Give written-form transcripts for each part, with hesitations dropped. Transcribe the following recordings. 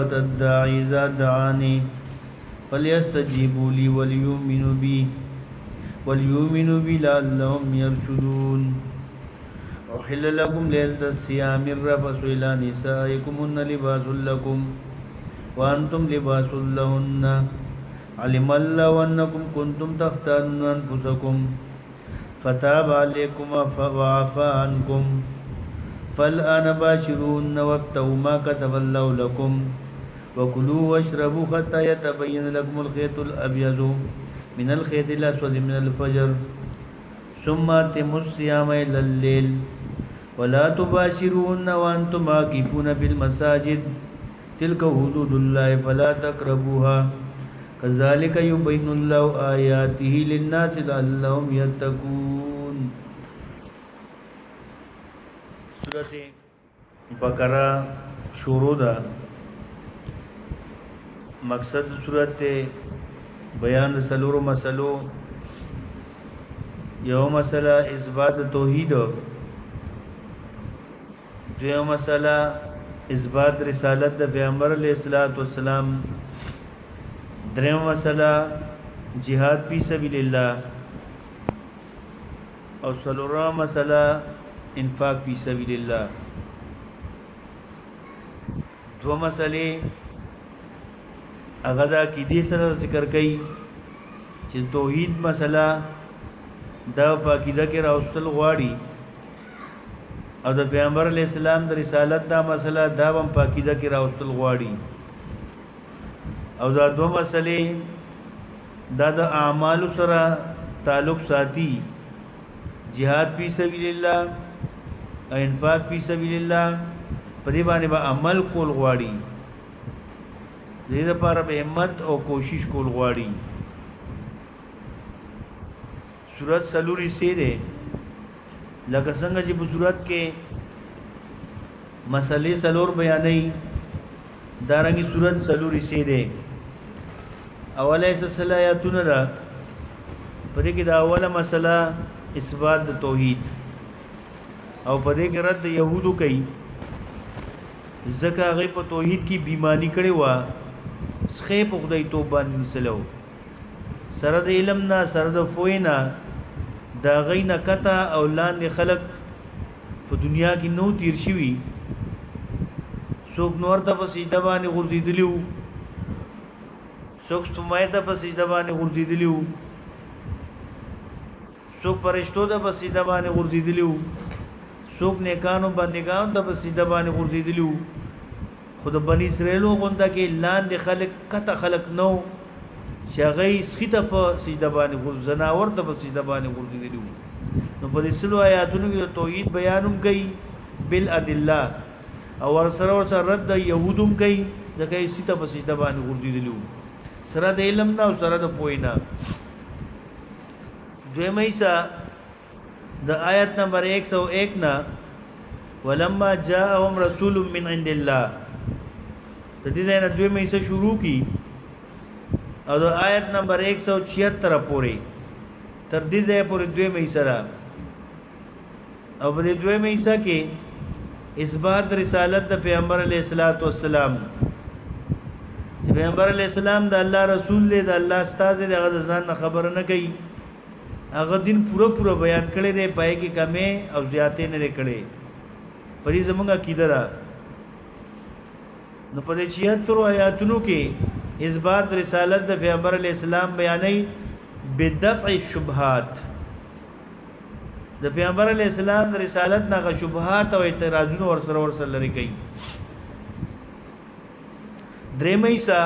الداعي إذا دعاني فليستجيبوا لي وليؤمنوا بي لعلهم يرشدون. أحل لكم ليلة الصيام الرفث إلى نسائكم هن لباس لكم وأنتم لباس لهن علم الله أنكم كنتم تختانون أنفسكم فتاب عليكم وعفى عنكم فالآن باشروهن وابتغوا ما كتب الله لكم وكلوا واشربوا حتى يتبين لكم الخيط الأبيض من الخيط الأسود من الفجر ثم أتموا الصيام إلى الليل ولا تباشروهن وأنتم عاكفون في المساجد تلك حدود الله فلا تقربوها كذلك يبين الله آياته للناس لعلهم يتقون. سورة بقرہ شروع دا. مقصد سورت بیان سلور مسلو. یو مسئلہ اثبات توحید، دیو مسئلہ اثبات رسالت د پیغمبر علیہ الصلوۃ والسلام، دریم مسئلہ جہاد فی سبیل اللہ، اور سلورم مسئلہ انفاق فی سبیل اللہ. دو مسئلے اغدا کی دی سره ذکر کئی چې توحید مسئلہ دا پاکیده کې راوستل غواړي او د پیغمبر علیہ السلام د رسالت دا مسئلہ دا هم پاکیده کې راوستل غواړي، او دا دو مسئلے دا د اعمال سره تعلق ساتي، جهاد فی سبیل الله او انفاق فی سبیل الله، په دې باندې به عمل کول غواړي، دې لپاره به همت او کوشش کول غواړي. سورۃ سلوری سے ده لکه څنګه چې په سورۃ کې مسئلے سلور بیانې دارنګي سورۃ سلوری سے ده. اوله سلسله آیاتونه ده، په دې کې دا اوله مسله اثبات د توحید او په دې کې رد يهودو کوي ځکه هغه په توحید کې بیمانی کړي وا سخه په خدای توبه نسلو سره د علم نه سره د فوینا دا غینه کته او لاندې خلق په دنیا کې نو تیر شوی څوک نور ته په سجده باندې غورځیدلیو، څوک سمای ته په سجده باندې غورځیدلیو، څوک پرشتو ته په سجده باندې غورځیدلیو، څوک نیکانو بندگانو ته په سجده باندې غورځیدلیو. خود بنی اسرائیلو غونډه کې لاندې خلق کته خلق نو شغی سخته په سجده باندې زناور ته په سجده باندې غورځیدلیو. نو په دې سلو آیاتونو کې توحید بیانوم کوي بالادله او ورسره رد يهودوم کوي ځکه یې سیته په سجده باندې غورځیدلیو سره د علم نه او سره د پوینا. دویمه ایسا د آیت نمبر 101 نا ولما جاءهم رسول من عند الله، د دې ځای نه دویمه ایسا شروع کی او د آیت نمبر 176 پورې تر دې ځای پورې دویمه ایسا را او په دې دویمه ایسا کې اثبات رسالت د پیغمبر علیه الصلاۃ والسلام، چې پیغمبر علیه السلام د الله رسول دی، د الله استاد دی، هغه ځان خبر نه کوي، هغه دین پورا بیان کړی دی، پای کې کمې او زیاتې نه کړي. پرې زمونږ عقیده ده. نو په دې 76 آیاتونو کې اثبات رسالت د پیغمبر علیه السلام بیانې بدفع الشبهات، د پیغمبر علیه السلام د رسالت نه غ شبهات او اعتراضونه ورسره لري کوي. درېمه حصہ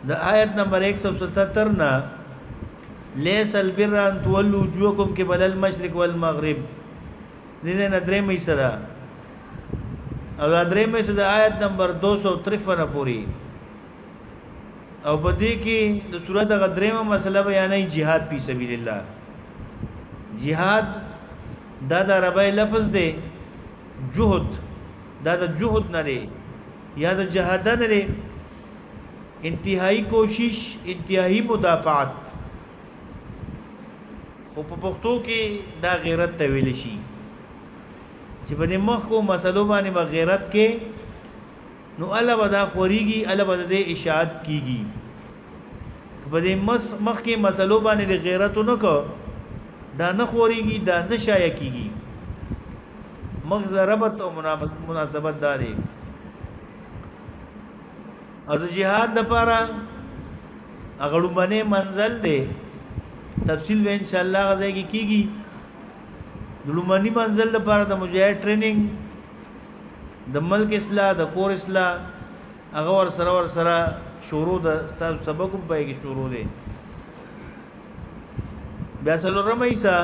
د آیت نمبر 177 نه لیس البر ان تولوا وجوهكم قبل المشرق والمغرب، دې نه درېمه حصہ ده او دا درېمه حصہ د آیت نمبر 253 پوری او په دې کې د سورۃ غدریمه مسله بیانې jihad فی سبیل الله. jihad دا د عربی لفظ دی، جهد دا د جهد نه دی یا د جهاد نه دی، انتهایی کوشش، انتهایی مدافعت. او په پښتو کې دا غیرت ته ویل شي، چې په دې مخ کو مسلو باندې غیرت کې، او د غیرت نه د دفاع د پاره. او د غیرت نه د دفاع د پاره د پیغمبر علیه السلام د رسالت د بیانولو د پاره. او د غیرت نه د دفاع د پاره د پیغمبر علیه السلام د رسالت د بیانولو د پاره. نو الله ودا خوريږي الله ودا د اشاعت کیږي په دې مخ کې مسلو باندې غیرت نه کو دا نه خوريږي دا نه شایع کیږي مغز ربط او مناسبت داري او د جهاد لپاره اغړو باندې منزل دی تفصیل به ان شاء الله غځي کیږي دلومانی منزل لپاره د مجاهد ټریننګ د ملک اصلاح د کور اصلاح هغه ور سره شروع د تاسو سبق په کې شروع دي بیا سلورم ایسا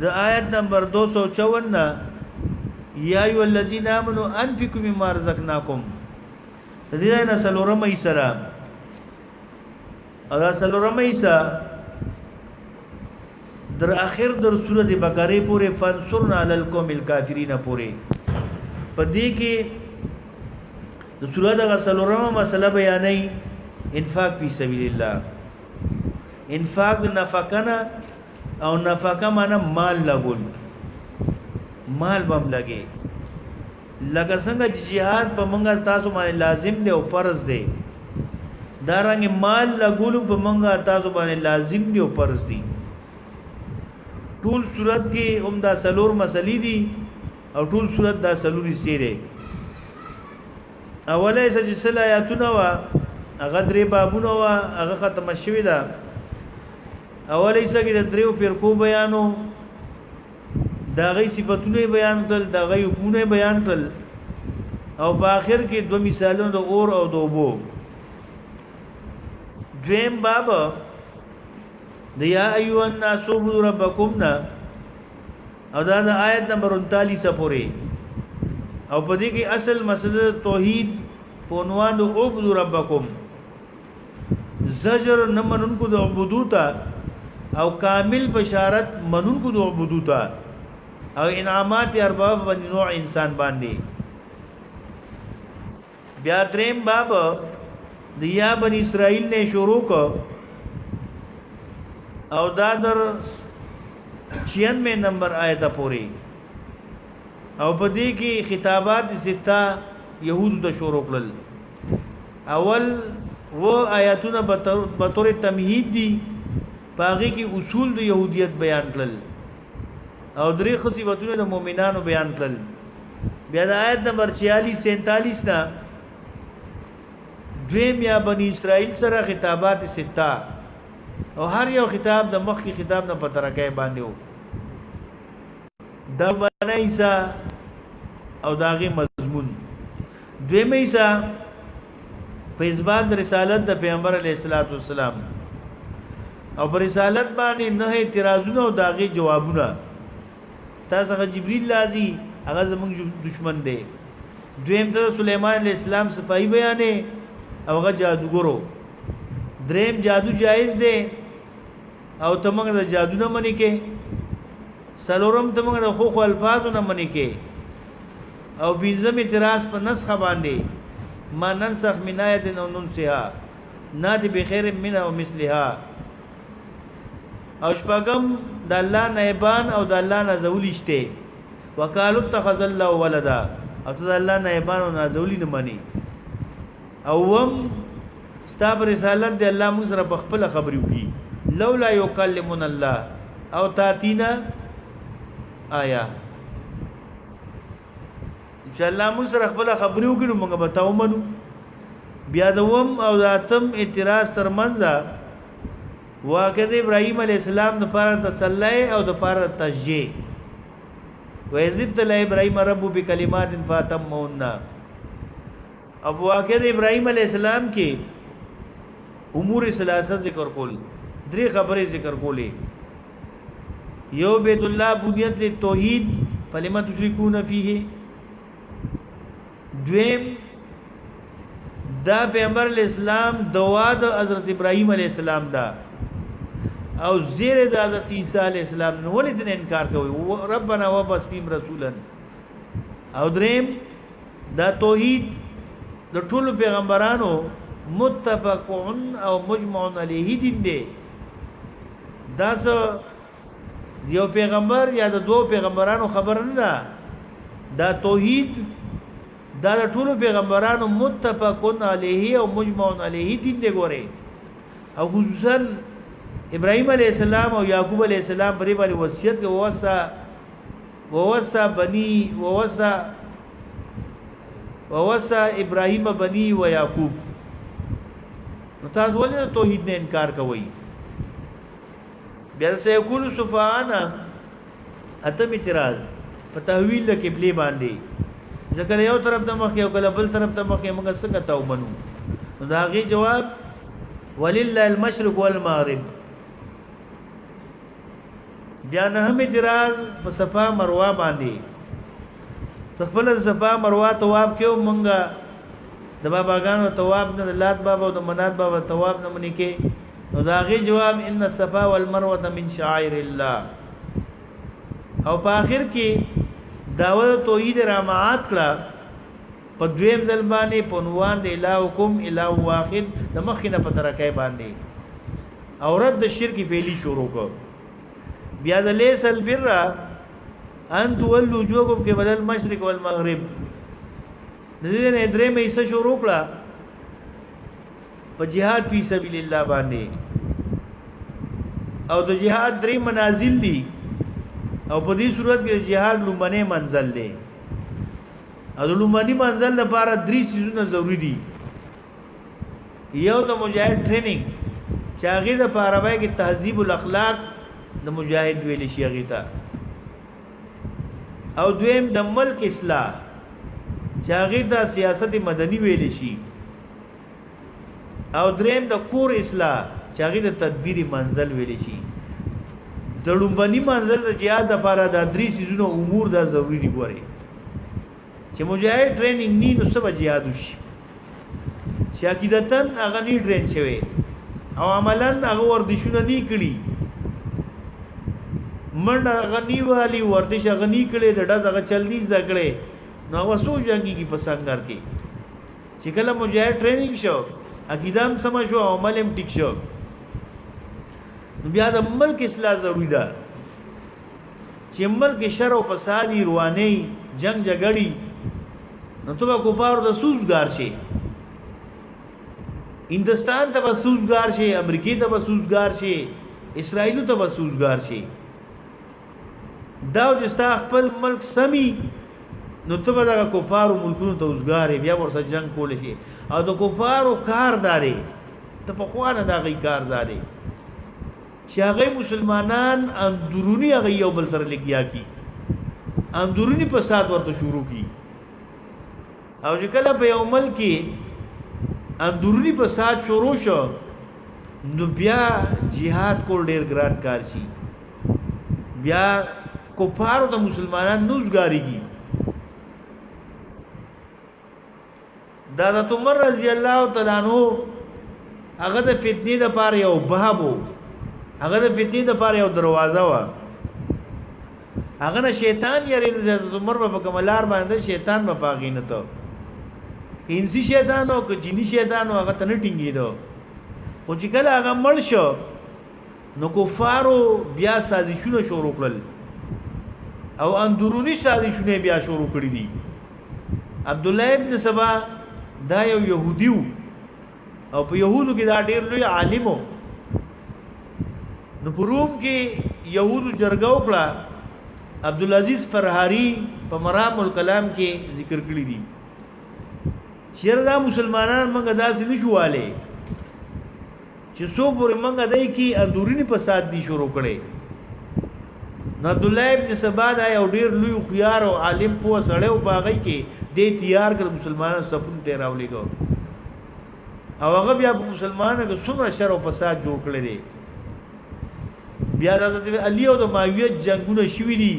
د آیت نمبر 254 یا ایو الذین آمنوا انفقوا مما رزقناکم د دې نه سلورم ایسا ادا سلورم ایسا در اخر در سورۃ بقره پورې فانصرنا علی القوم الکافرین پورې پدې کې د سورۃ غسلورم مسله بیانې انفاق فی سبیل الله انفاق نفقنا او نفقه معنا مال لګول مال بم لګي لکه څنګه جهاد په مونږه تاسو باندې لازم دی او فرض دی دارنګ مال لګول په مونږه تاسو باندې لازم دی او فرض دی ټول صورت کې عمدہ سلور مسلې دي او ټول صورت دا سلوري سیره اوله سجسل آیاتونه وا هغه درې بابونه وا هغه ختم شوی دا اوله سګي د دریو فرقو بیانو دا غي صفاتونه بیان کړل دا غي حکمونه بیان کړل او په اخر کې دو مثالونه د اور او د اوبو دویم باب د یا ایو الناس عبدوا ربکم نا او دا د آیت نمبر 39 پورې او په دې کې اصل مسله توحید په عنوان د عبدوا ربکم زجر نه منونکو د عبودوتا او کامل بشارت منونکو د عبودوتا او انعامات ارباب باندې نوع انسان باندې بیا دریم باب د یا بنی اسرائیل نه شروع کو او دا در 96 نمبر آیت پوری او په دې کې خطابات ستا يهود د شروع کړل اول و آیاتونه به تور تمهید دي باغی کې اصول د يهودیت بیان کړل او درې خصيبتونه د مؤمنانو بیان کړل بیا د آیت نمبر 46 47 نا دویم یا بنی اسرائیل سره خطابات ستا او هر یو خطاب د مخ کی خطاب نه پترکای باندې وو دا بنایسا او داغه مضمون دویم ایسا په اثبات رسالت د پیغمبر علیه الصلاۃ والسلام او پر رسالت باندې نه اعتراضونه او داغه جوابونه تاسو جبرئیل لازی هغه زموږ دشمن دی دویم ته سليمان علیه السلام صفائی بیانې او هغه جادوګرو دریم جادو جایز دی او تمنګ د جادو نه منی کې سلورم تمنګ د خو الفاظ نه منی کې او بنظم اعتراض په نسخه باندې ما ننسخ من آیت او ننسها نادي بخير منها ومثلها او شپږم د الله نائبان او د الله نزولشته وقالو اتخذ الله ولدا او د الله نائبان او نزولی نه منی او وم ستاب رسالت دی الله موږ سره په خپل خبرو کی لولا یکلمون الله او تاتینا آیا چې الله موږ سره خپل خبرو کی نو موږ به تاو منو بیا دوم او ذاتم اعتراض تر منځه واقع د ابراهيم عليه السلام د پاره تسلی او د پاره تشجيع ويذب ل ابراهيم رب بكلمات فاتمهن اب واقع د ابراهيم عليه السلام کې امور ثلاثه ذکر کول درې خبرې ذکر کولې یو بیت الله بنیت للتوحید فلما تشركون فيه دویم دا پیغمبر الاسلام دوا د حضرت ابراهيم عليه السلام دا او زیر د حضرت عیسی علیہ السلام نو ولې دې انکار کوي ربنا وبس فیم رسولا او دریم دا توحید د ټولو پیغمبرانو متفقون او مجمعون علیه دین دی دا یو پیغمبر یا د دوه پیغمبرانو خبر نه ده دا توحید دا د ټولو پیغمبرانو متفقون علیه او مجمعون علیه دین دی ګوره او خصوصا ابراهیم علیه السلام او یعقوب علیه السلام پرې باندې وصیت کې ووصى ابراهیم بني و یعقوب نو تاسو ولې توحید نه انکار کوئ بیا سيقول سفهانا اتم اعتراض په تحویل د قبله باندې ځکه یو طرف ته مخ یو کله بل طرف ته مخ موږ څنګه تاو منو نو دا غي جواب ولله المشرق والمغرب بیا نه هم اعتراض په صفا مروه باندې خپل صفا مروه تواب کېو مونږه د باباګانو تواب نه لات بابا او د منات بابا تواب نه منی کې نو دا غي جواب ان الصفا والمروه من شعائر الله او په اخر کې داوود توحید رامعات کړه په دویم ځل باندې په عنوان د الهکم اله واحد د مخینه په ترکه باندې او رد شرک پیلی شروع کړ بیا د لیس البر ان تولوا وجوهكم قبل المشرق والمغرب دې نه درې مې څه شروع کړه په jihad فی سبیل الله باندې او د jihad درې منازل دي او په دې صورت کې jihad لومبنه منزل دی او لومبني منزل لپاره درې سيزونه ضروری دي یو د مجاهد ټریننګ چې هغه د لپاره وایي کې تهذیب الاخلاق د مجاهد ویل شي هغه ته او دویم د ملک اصلاح چې هغه د سیاست مدني ویل شي او دریم د کور اصلاح چې هغه د تدبیر منزل ویل شي د لومبني منزل د jihad لپاره د درې سيزونو امور دا ضروری دي ګوري چې مجاهد ټریننګ ني نو سبا jihad وشي چې عقیدتن هغه ني ټرین شوی او عملاً هغه وردیشونه ني کړی منډه غنی والی ورزش غنی کړي ډډه دغه چلنی زده کړي نو وسو جنگي کی پسنګر کې چې کله مجاهد ټریننګ شو عقیدام سم شو عمل هم ټیک شو بیا د ملک اصلاح ضروری ده چې ملک شر او فساد رواني جنگ جګړې نو ته کو پاره د سوزګار شي هندستان ته سوزګار شي امریکای ته سوزګار شي اسرائیل ته سوزګار شي دا چې ستا خپل ملک سمي نو ته به د کفارو ملکونو ته وزګارې بیا ورسره جنگ کول شي او د کفارو کارداري ته په خوانه دا غي کارداري چې هغه مسلمانان اندرونی هغه یو بل سره لګیا کی اندرونی فساد ورته شروع کی او چې کله په یو ملک کې اندرونی فساد شروع شو نو بیا jihad کول ډیر ګران کار شي بیا کفارو د مسلمانان نوزګاریږي دا د عمر رضی الله تعالی عنہ هغه د فتنې لپاره یو بابو هغه د فتنې لپاره یو دروازه و هغه نه شیطان یې د عمر په کملار باندې شیطان په پاغینه ته انسی شیطان او جنی شیطان هغه ته نه ټینګیدو او چې کله هغه مړ شو نو کفارو بیا سازشونه شروع کړل او اندرونی سازشونه بیا شروع کړی دي عبد الله ابن سبا دا یو يهوديو او په يهودو کې دا ډېر لوی عالم نو په روم کې يهودو جرګه وکړه عبد العزيز فرحاري په مرام الکلام کې ذکر کړی دي شردا مسلمانان موږ داسې نشواله چې سو پورې منګه دای کی اندورینی فساد دي شروع کړي نو عبد الله ابن سبا دا یو ډیر لوی خيار او عالم په سړیو باغی کې د تیار کړ مسلمانانو سپون ته راولېګو او هغه بیا مسلمانانو کې څومره شر او فساد جوړ کړی دي بیا د علی او د معاویه جنگونه شوي دي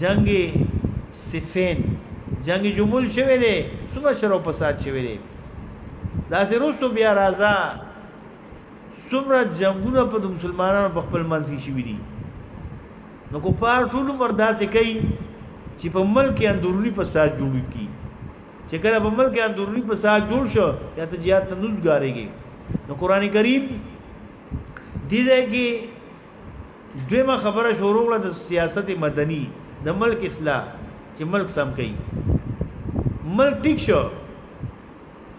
جنگ صفین جنگ جمل شوی دی څومره شر او فساد شوی دی دا سروستو بیا راځه څومره جنگونه په مسلمانانو په خپل منځ کې شوي دي نو کو پار ټول مردا سي کوي چې په ملک کې اندرونی فساد جوړ کی چې کله په ملک کې اندرونی فساد جوړ شو یا ته jihad ته نوزګاريږي نو قران کریم دې ځای کې دویمه خبره شروع کړه د سیاست مدني د ملک اصلاح چې ملک سم کوي ملک ټیک شو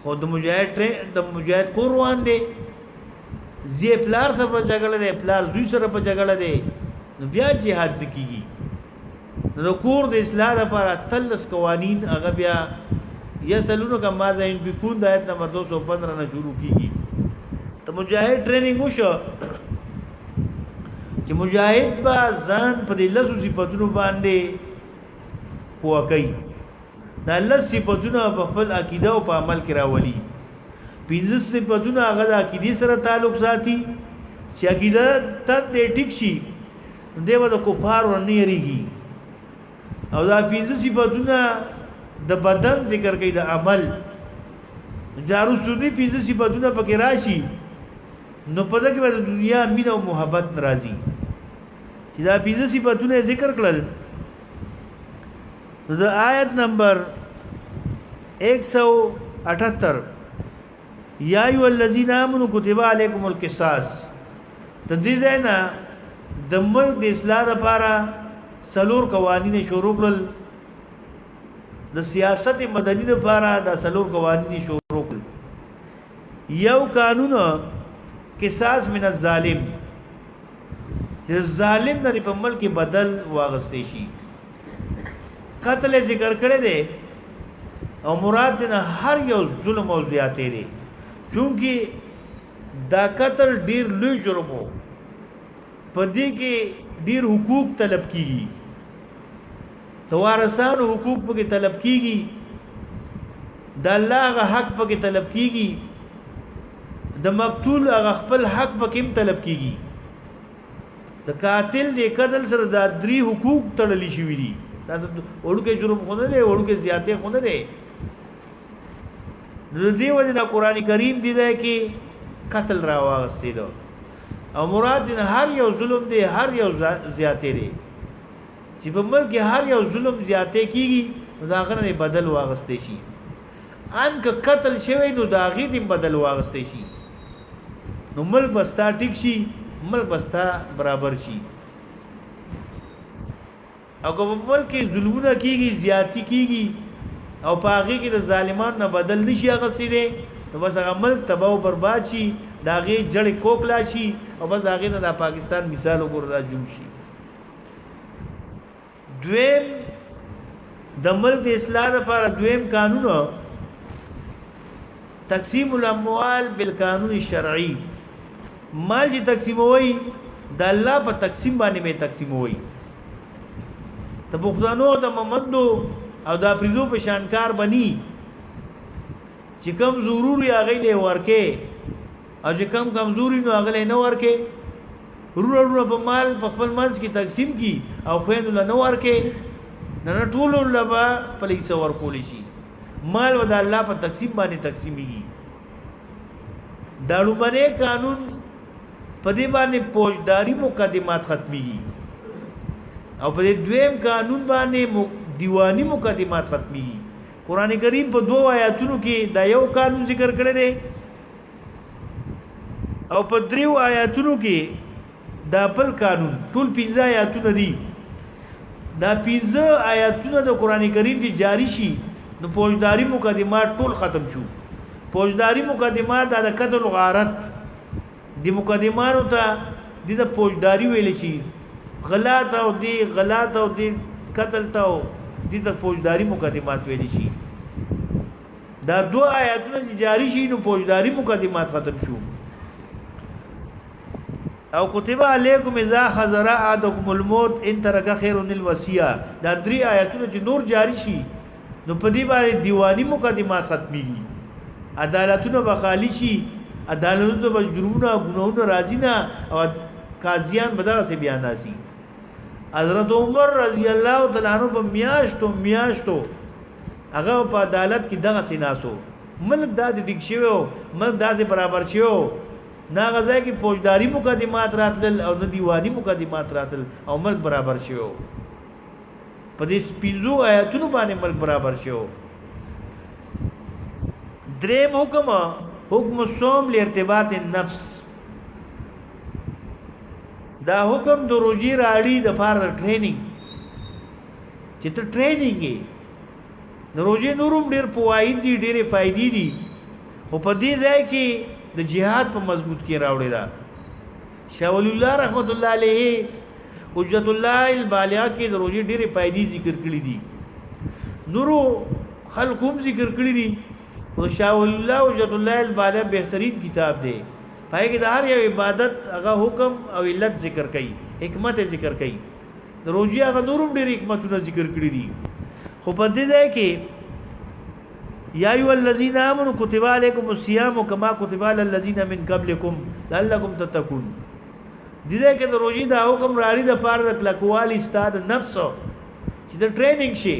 خو د مجاهد کور روان دی زی پلار سره په جګړه دی پلار زوی سره په جګړه دی نو بیا جهاد کیږي نو کور د اصلاح لپاره تلس قوانین هغه بیا یسلونو کا مازه ان بكون د آیت نمبر 215 نه شروع کیږي ته مجاهد ټریننګ وشو چې مجاهد با ځان په دې لاسو صفاتونو باندې پوکای دا لس صفاتونه په خپل عقیده او په عمل کې راولي پنځه صفاتونه هغه د عقیده سره تعلق ساتي چې عقیده ته دې ټیک شي دیو د کفار ورنه یریږي او دا پنځه صفاتونه د بدن ذکر کوي د عمل جارو سودی پنځه صفاتونه پکې راشي نو په دغه د دنیا مين او محبت ناراضي چې دا پنځه صفاتونه ذکر کړل نو د آیت نمبر 178 یا ایو الذین آمنوا کتب علیکم القصاص تدریزینا د ملک د اصلاح لپاره سلور قوانین شروع کړل د سیاست مدني لپاره د سلور قوانین شروع کړل یو قانون قصاص من الظالم چې ظالم نه په ملک بدل واغستې شي قتل ذکر کړی دی او مراد نه هر یو ظلم او زیاتې دی چونکی دا قتل ډیر لوی جرم وو پدې کې ډیر حقوق طلب کیږي توارثانو حقوق پکې طلب کیږي د الله غ حق پکې طلب کیږي د مقتول غ خپل حق پکې طلب کیږي د قاتل د قتل سره د درې حقوق تړلې شوې دي تاسو وړوکې جرم خونه دی وړوکې زیاتې خونه دی نو دې وجه د قران کریم دی کې قتل راوغستې دو او مراد نه هر یو ظلم دی هر یو زیاتې دی چې په ملک هر یو ظلم زیاتې کیږي دا غره بدل واغستې شي ان که قتل شوی نو دا غي دې بدل واغستې شي نو ملک بستا ټیک شي ملک بستا برابر شي او کوم ملک ظلمونه کیږي زیاتی کیږي او پاغي کې د ظالمان نه بدل نشي غسې دي نو بس هغه ملک تباہ او برباد شي داغه جړې کوکلا شي او بس داغه نه د پاکستان مثال وګورئ جوړ شي دویم د ملک د اصلاح لپاره دویم قانون تقسیم الاموال بالقانون الشرعي مال چې تقسیموي د الله په تقسیم باندې به تقسیموي ته بخدانو د ممندو او دا پریزو په شانکار بني چې کم ضروري هغه له ورکه او چې کم کمزوري نو هغه نه ورکه رورو په مال په خپل منځ کې تقسیم کی او خويند له نو ورکه نه ټول لبا پلیس ورکول شي مال ود الله په تقسیم باندې تقسیمي داړو باندې قانون په دې باندې فوجداري مقدمات ختمي او په دې دویم قانون باندې دیوانی مقدمات ختمي قران کریم په دوه آیاتونو کې دا یو قانون ذکر کړی دی او په دریو آیاتونو کې دا بل قانون ټول 15 آیاتونه دي دا 15 آیاتونه د قران کریم کې جاری شي نو فوجداري مقدمات ټول ختم شو فوجداري مقدمات د قتل غارت دي مقدماتو ته د فوجداري ویل شي غلط او دی قتل ته دي د فوجداري مقدمات ویل شي دا دوه آیاتونه جاری شي نو فوجداري مقدمات ختم شو او کتب علیکم اذا حضر احدکم الموت ان ترک خیر الوصیه دا درې آیاتونه چې نور جاری شي نو په دې باندې دیوانی مقدمات ختميږي عدالتونه بخالی شي عدالتونه به جرمونه غنونه راځي نه او قاضیان بدغه سي بیان ناسي حضرت عمر رضی الله تعالی عنہ په میاشتو هغه په عدالت کې دغه سیناسو ملک داسې ډیک شوی ملک داسې برابر شوی نا غزا کې فوجداري مقدمات راتل او نه دیوانی مقدمات راتل او ملک برابر شوی په دې سپیزو آیاتونو باندې ملک برابر شوی دریم حکم صوم لارتباط النفس دا حکم د روزي راړي د فار ټریننګ چې ته ټریننګ د روزي نورم ډیر فواید دي ډیره فائدې دي او په دې ځای کې د جهاد په مضبوط کې راوړی دا شاه ولی الله رحمت الله علیه حجت الله البالغه کې د روزي ډیره فائدې ذکر کړې دي نورو خلقوم ذکر کړی دي او شاه ولی الله حجت الله البالغه بهترین کتاب دی پای کې د هر یو عبادت هغه حکم او علت ذکر کړي حکمت ذکر کړي د روزي هغه نورم ډیر حکمتونه ذکر کړی دي خو په دې ځای کې یا ایو الذین آمنوا کتب علیکم الصیام کما کتب علی الذین من قبلکم لعلکم تتقون دې ځای کې د روزي دا حکم راړي د پاره د کلکوالي استاد نفس چې د ټریننګ شي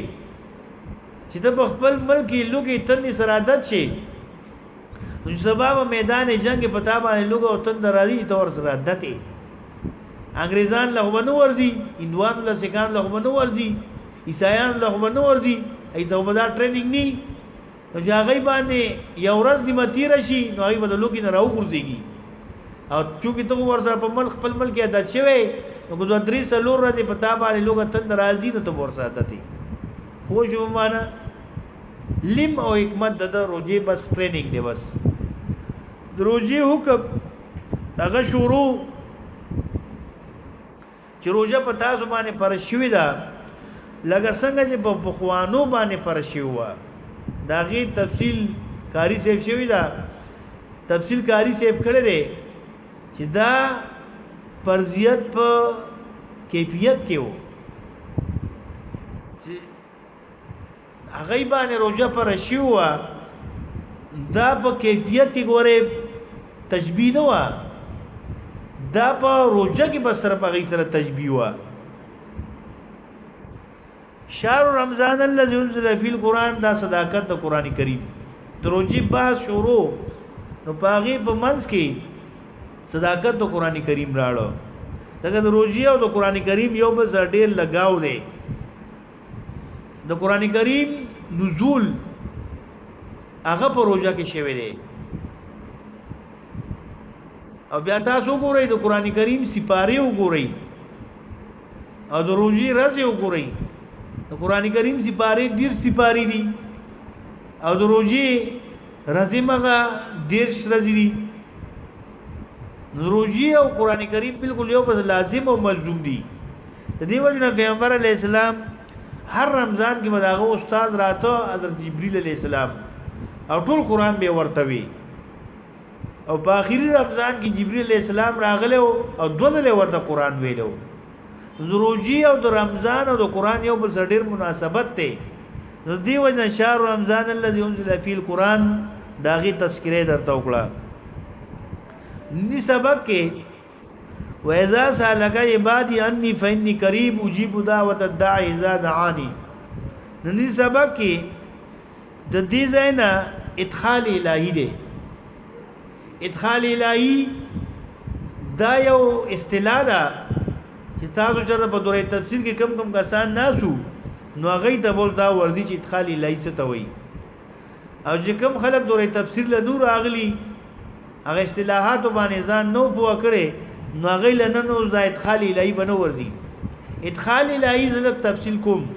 چې د خپل ملک لوګي تنې سره عادت شي نو سبب میدان جنگ پتا باندې لوګو او تند راځي تور سره عادت انګريزان له ونو ورزي اندوان له سکان له ونو ورزي عیسایان له ونو ورزي ایته ودا ټریننګ ني نو ځای باندې یو ورځ د متیر شي نو هغه بل لوګي نه راو ورزيږي او چونکی ته ورسره په ملک خپل ملک عادت شوی نو کو 3 سلور ورځې پتا باندې لوګه تند راځي نو ته ورسره عادت خو جو معنا لم او حکمت د روزي بس ټریننګ دی بس روزي حکم هغه شروع چې روزه په تاسو باندې پر شوی دا لکه څنګه چې په خوانو باندې پر شوی و دا غي تفصیل کاری سیب شوی دا تفصیل کاری سیب کړی دی چې دا فرضیت په کیفیت کې وو چې هغه باندې روزه پر شوی و دا په کیفیت کې ګوره تشبیه نه و دا په روزه کې بس سره په غي سره تشبیه و شهر رمضان الذي انزل فيه القران دا صداقت د قران کریم دروځي بحث شروع نو پاغي په منځ کې صداقت د قران کریم راړو دغه دروځي او د قران کریم یو به ډېر لگاو دی د قران کریم نزول هغه په روزه کې شوی دی او بیا تاسو وګورئ د قران کریم سپاره وګورئ او د روزي رزه وګورئ د قران کریم سپاره ډیر سپاری دي او د روزي رزه مغه ډیر رزي دي روزي او قران کریم بالکل یو بس لازم او ملزوم دي د دې وجه نه پیغمبر علی السلام هر رمضان کې مداغه استاد راته حضرت جبرئیل علی السلام او ټول قران به ورته وی او په اخیری رمضان کې جبرئیل علیہ السلام راغله او دوله ورته قران ویلو روزي او د رمضان او د قران یو بل سره ډیر مناسبت ته نو دی وجه شهر رمضان الذي انزل فيه القران داغي تذکرې درته وکړه ني سبق کې واذا سالك عبادي اني فاني قريب اجيب دعوه الداعي اذا دعاني ني سبق کې د دې زینا ادخال الهي دی ادخال الهی دا یو اصطلاح ده چې تاسو سره په دوره تفسیر کې کم کم کسان ناسو نو هغه ته بول دا ورزي چې ادخال الهی څه ته وایي او چې کم خلک دوره تفسیر له نور اغلی هغه اصطلاحات باندې ځان نو پوه کړي نو هغه لنه نو دا ادخال الهی بنو ورزي ادخال الهی زلک تفصیل کوم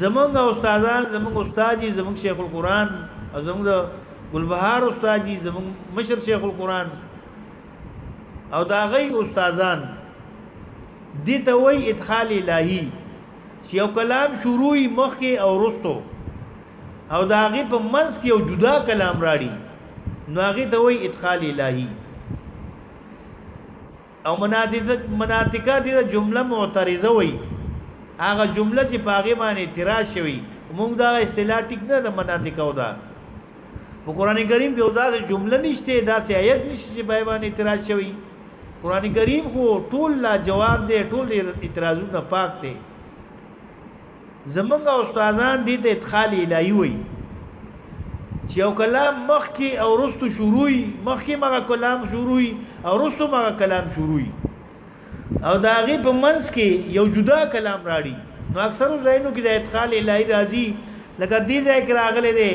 زمونږ استادان زمونږ استادی زمونږ شیخ القرآن او زمونږ گلبهار استادی زمون مشر شیخ القرآن او دا غي استادان دي ته وای ادخال الهی چې یو کلام شروعي مخکې او رستو او دا غي په منځ کې یو جدا کلام راړي نو هغه ته وای ادخال الهی او مناطقه دي جمله معترضه وای هغه جمله چې پاغه باندې اعتراض شوی موږ دا اصطلاح ټیک نه د مناطقه ودا په قران کریم کې داسې جمله نشته داسې آیت نشته چې باندې اعتراض شوی قران کریم خو ټول لا جواب دی ټول اعتراضونه پاک دي زمونږ استادان دي ته ادخال الهی وي چې یو کلام مخکې او رستو شروعي مخکې مغه کلام شروعي او رستو مغه کلام شروعي او داغي په منځ کې یو جدا کلام راړي نو اکثر ځایونو کې د ادخال الهی راځي لکه دې ځای کې راغلي دي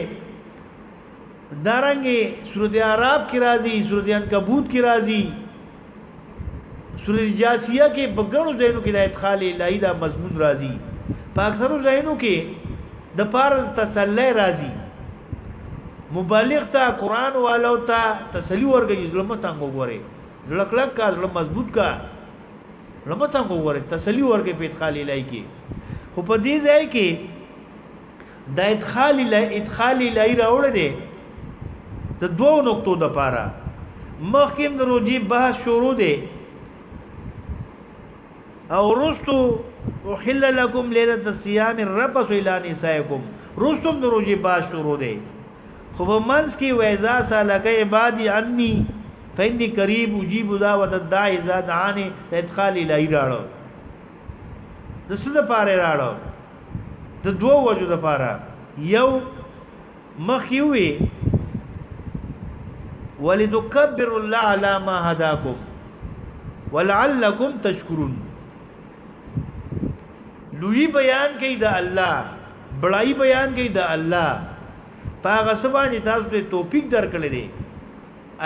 دارنګي سورۃ اعراف کی راضی سورۃ عنکبوت کی راضی سورۃ جاسیہ کې بغړو زینو کې د ادخال الهی دا مضمون راضی په اکثرو زینو کې د پار تسلی راځي مبالغ ته قران والو ته تسلی ورګي ظلم ته وګوري لکلک کا ظلم مضبوط کا ظلم ته وګوري تسلی ورګي په ادخال الای کې خو په دې ځای کې د ادخال الای راوړل دي د دوه نقطو د پاره مخکیم د روجي بحث شروع دي او رستو وحل لكم ليله الصيام الرفث الى نسائكم رستم د روجي بحث شروع دي خو په منځ کې وایذا سالک عبادی عني فإني قریب اجيب دعوت الداعي اذا دعاني ادخال الای راړو د څه د پاره راړو د دوه وجو د پاره یو مخیوي ولتكبر الله على ما هداكم ولعلكم تشكرون لوی بیان کوي د الله بڑای بیان کوي د الله پاغه سبانه تاسو ته توفیق درکړي دي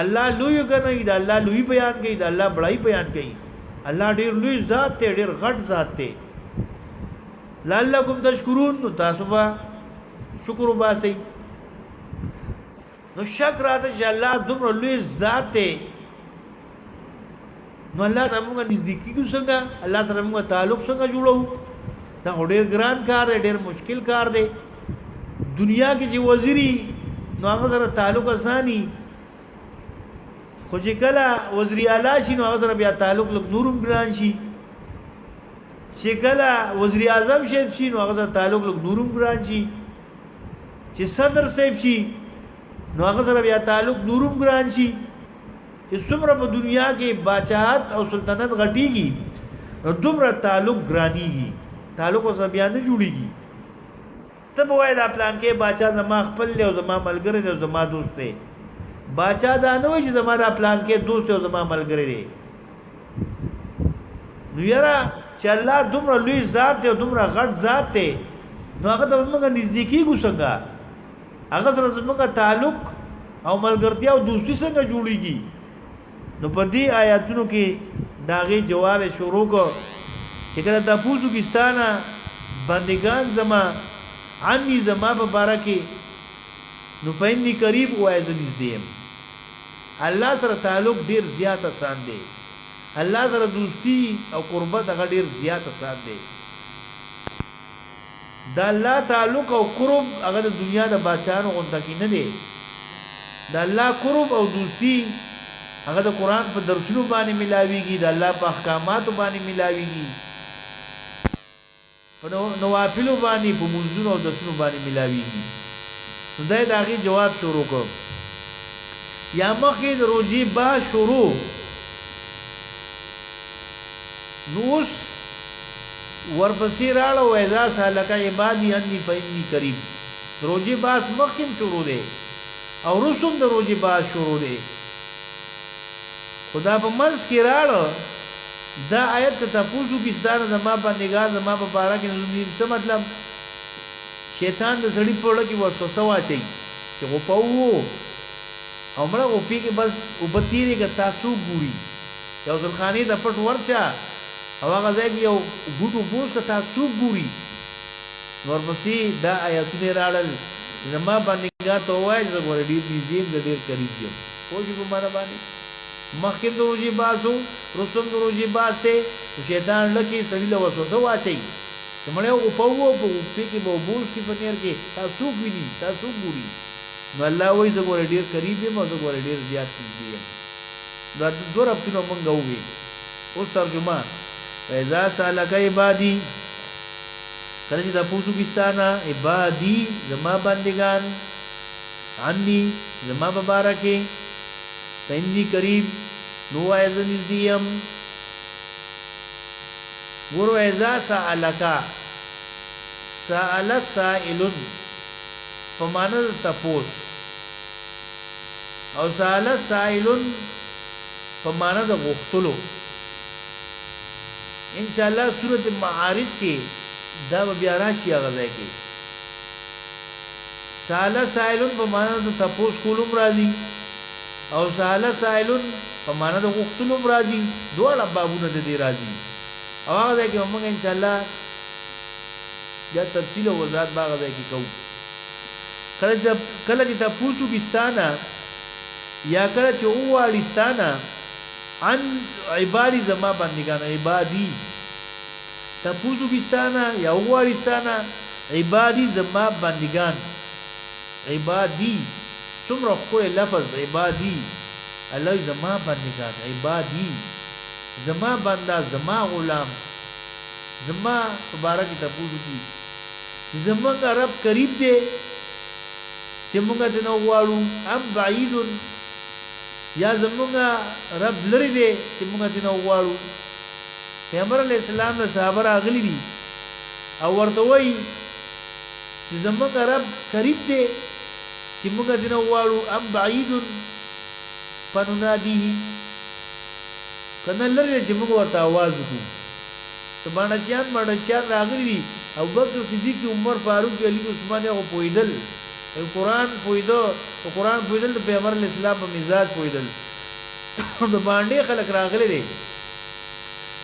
الله لوی کوي د الله لوی بیان کوي د الله بڑای بیان کوي الله ډیر لوی ذات ته ډیر غټ ذات ته لعلکم تشکرون تاسو به شکر وباسئ نو شک راته چې الله دومره لوی ذات ته نو الله ته موږ نزدیکی کو څنګه الله سره موږ تعلق څنګه جوړو دا ډېر ګران کار دی ډېر مشکل کار دی دنیا کې چې وزیری نو هغه سره تعلق اساني خو چې کله وزیری اعلی شي نو هغه سره بیا تعلق لږ نورم ګران شي چې کله وزیری اعظم شي نو هغه سره تعلق لږ نورم ګران شي چې صدر صاحب شي نو هغه سره بیا تعلق نورم ګران شي چې څومره په دنیا کې بادشاہت او سلطنت غټيږي نو دومره تعلق ګرانيږي تعلق سره بیا نه جوړيږي ته وای دا پلان کې بادشاہ زما خپل له زما ملګری له زما دوست دی بادشاہ دا نه وای چې زما دا پلان کې دوست او زما ملګری دی نو یاره چې الله دومره لوی ذات دی او دومره غټ ذات دی نو هغه ته موږ نزدیکی ګوسنګا هغه سره زموږ تعلق او ملګرتیا او دوستی څنګه جوړیږي نو په دې آیاتونو کې داغه جواب شروع کو چې کله تاسو کیستانه بندگان زما عني زما په بارکه نو پېنی قریب وای زنیزدیم الله سره تعلق ډیر زیات آسان دی الله سره دوستی او قربت هغه ډیر زیات آسان دی د الله تعلق او قرب هغه د دنیا د بادشاہانو غونډه کې نه دی د الله قرب او دوستی هغه د قران په درسونو باندې ملاويږي د الله په احکاماتو باندې ملاويږي په نوافل باندې په منځونو او درسونو باندې ملاويږي نو دغه جواب شروع کوم یا مخې د روزي با شروع نوس ورپسې راړو وایذا سالک عبادی انی فإنی قریب روزي باس مخکې شروع دی او رسوم د روزي باس شروع دی خدا په منځ کې راړو دا آیت ته تاسو کې ستاره زما باندې ګار زما په بارا کې نظم څه مطلب شیطان د سړی په لکه وسوسه واچي چې غو پاو او مړه او پی کې بس وبتیری کې تاسو ګوري یو ځلخانی د پټ ورشه او هغه ځای کې یو ګوټو بوس کې تاسو ګوري ورپسې دا آیتونه راړل زما باندې ګار ته وایي زه ور ډیر دې ډیر قریب یم خو چې په معنا باندې مخکې د روزي باسو رسوم د روزي باسته شیطان لکه سړی له وسوسه واچي چې مړ او په وو په کې به بوس کې پنیر کې تاسو ویني تاسو ګوري نو الله وایي زه ور ډیر قریب یم او زه ور ډیر زیات یم دا دوه ربطونه مونږ وې اوس ترجمه فإذا سألك عبادي کله چې تاسو کیستانه عبادي زما بندگان عني زما مبارکه فإني قریب نو ایزن دیم ورو ایزا سألک سأل سائل فمانه تپوس او سأل سائل فمانه د غختلو ان شاء الله سورۃ المعارج کې دا بیا راشي هغه ځای کې سأل سائل فمانه د تپوس کولم راځي او سهل سائلون په معنا د غختلو راځي دواړه بابونه د دې راځي او هغه کې موږ ان شاء الله بیا تفصیل او وضاحت باغ ځای کې کوو کله چې تاسو کیستانه یا کله چې اوالستانه عن عبادی زما بندگان عبادی تاسو کیستانه یا اوالستانه عبادی زما بندگان عبادی څومره خو لفظ عبادی الله زما بندگان عبادی زما بندا زما غلام زما مبارک تاسو کی زمونږ رب قریب دی چې موږ ته نو غواړو ام بعید یا زمونږ رب لري دی چې موږ ته نو غواړو پیغمبر علیه السلام له صحابه راغلي دي او ورته وایي چې زمونږ رب قریب دی چې موږ ته نو غواړو ام بعید پنونادیه کنه لري چې موږ ورته आवाज وکړو ته باندې چان راغلي دي او بکر صدیق عمر فاروق علی عثمان هغه پویدل قرآن پویدو قرآن پویدل د پیغمبر اسلام په مزاج پویدل د باندې خلک راغلي دي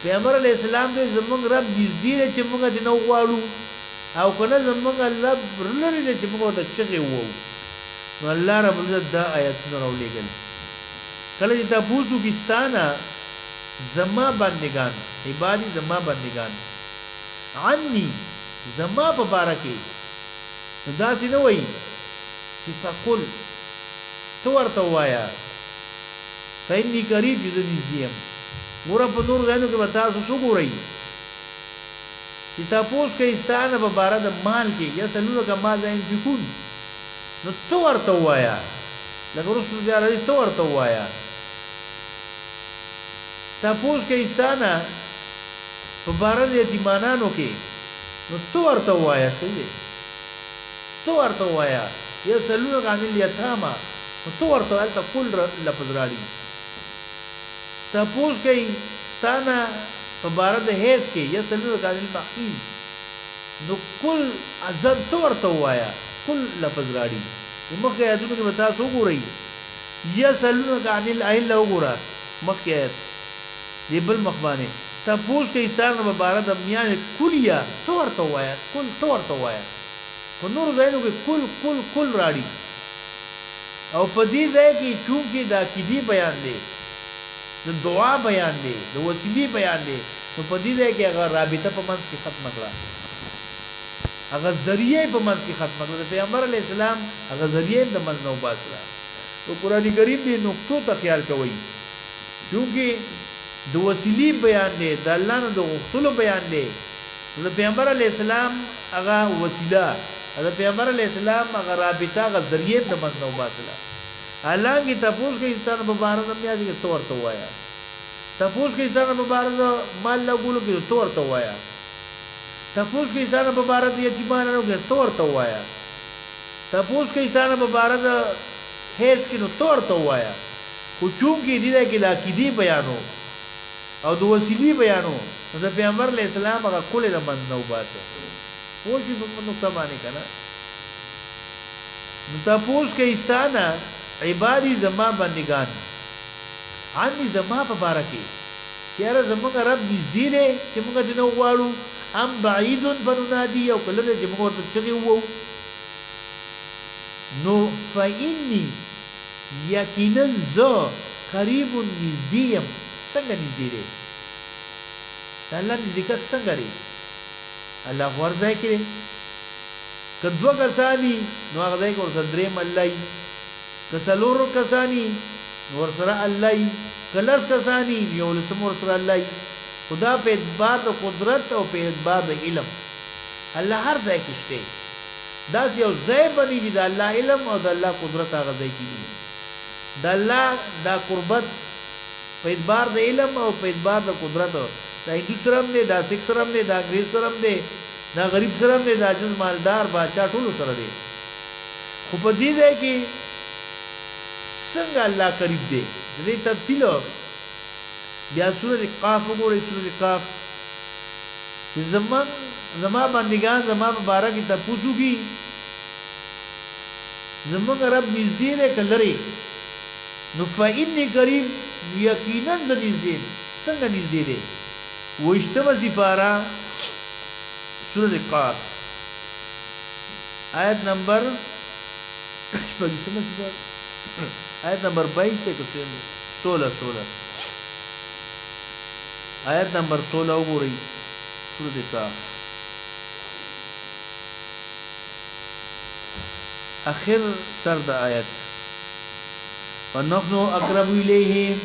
پیغمبر علی السلام دې زمونږ رب نږدې چې موږ دې نو غواړو او کنه زمونږ الله لري چې موږ ته چغې وو نو الله رب العزت دا آیتونه راولېګل کله چې تاسو کیستانه زما بندگان عبادی زما بندگان عني زما په بارکه دا سي نه وای چې فقل تو ورته وایا فإني قريب جزنيزيم ګور په نور غنو کې وتا سو ګورئ چې تاسو کې استانه په بار د مال کې یا سلوله کا ما زين فيكون نو تو ورته وایا لکه رسول الله عليه تو ورته وایا تاسو کې استانه په بار د یتیمانانو کې نو تو ورته وایا صحیح تو ورته وایا یا سلوله عن اليتامى نو تو ورته الته کل لفظ راړي تاسو کې استانه په بار د هیڅ کې یا سلوله عن المحيض نو کل ازر تو ورته وایا کل لفظ راړي مخکې اذن کې بتا سو ګورئ یا سلوله عن الاهل وګورا مخکې دی بل مخبانه تاسو کې استانه مبارک د میان کلیه تو ورته وایا کل تو ورته وایا په نور ځایونو کې کل راړي او په دې ځای کې چونکی دا کیدی بیان دی د دعا بیان دی د وسیلې بیان دی نو په دې ځای کې هغه رابطه په منځ کې ختم کړه هغه ذریعہ په منځ کې ختم کړه پیغمبر علی السلام هغه ذریعہ د منځ نو باسره او قران کریم دې نقطو ته خیال کوي چونکی د وسیلې بیان دی د الله نه د غوښتلو بیان دی د پیغمبر علی السلام هغه وسیله د پیغمبر علی السلام هغه رابطه هغه ذریعہ د منځ نو باسره حالانکه تاسو کې انسان مبارک بیا دې تور ته وایا تاسو کې انسان مبارک مال لګولو کې تور ته وایا تاسو کې انسان مبارک یتیمانو کې تور ته وایا تاسو کې انسان مبارک هیڅ کې نو تور ته وایا خو چون کې دې کې دا کې دی بیانو او د وسیلې بیانو د پیغمبر علی السلام هغه کله د منځ نو باسه وو چې په نقطه باندې کنه نو تاسو کې استانه عبادی زما بندگان عني زما په بارکه چیرې زموږ رب نږدې دی چې موږ دې نو غواړو ام بعید فننادي او کله چې موږ ورته چغې وو نو فإني یقینا ذو قریب نږدې څنګه نږدې دی الله نږدې څنګه دی الله ورځای کې کدو کسانی نو هغه ځای کو صدرې ملای کسلور کسانی ور سره الله کلس کسانی یو لسم ور سره الله خدا په اعتبار د قدرت او په اعتبار د علم الله هر ځای کې شته دا یو ځای باندې د الله علم او د الله قدرت هغه ځای کې دي د الله دا قربت په اعتبار د علم او په اعتبار د قدرت دا هندو سره دی دا سکھ سره دی دا انګریز سره دی دا غریب سره دی دا جز مالدار بادشاہ ټول سره دی خو په دې ځای کې څنګه الله قریب دی دې تفصیل بیا سورۃ قاف وګورئ سورۃ قاف چې زما بندگان زما مبارک ته پوښوږي زموږ رب نږدې دی کلري نو فإني قریب یقینا نږدې څنګه نږدې دی وشتمه سفاره سورۃ قاف آیت نمبر آیت نمبر 22 ته کوڅه 16 آیت نمبر 16 وګورئ سورۃ کاف اخر سر د آیت ونحنو اقرب الیه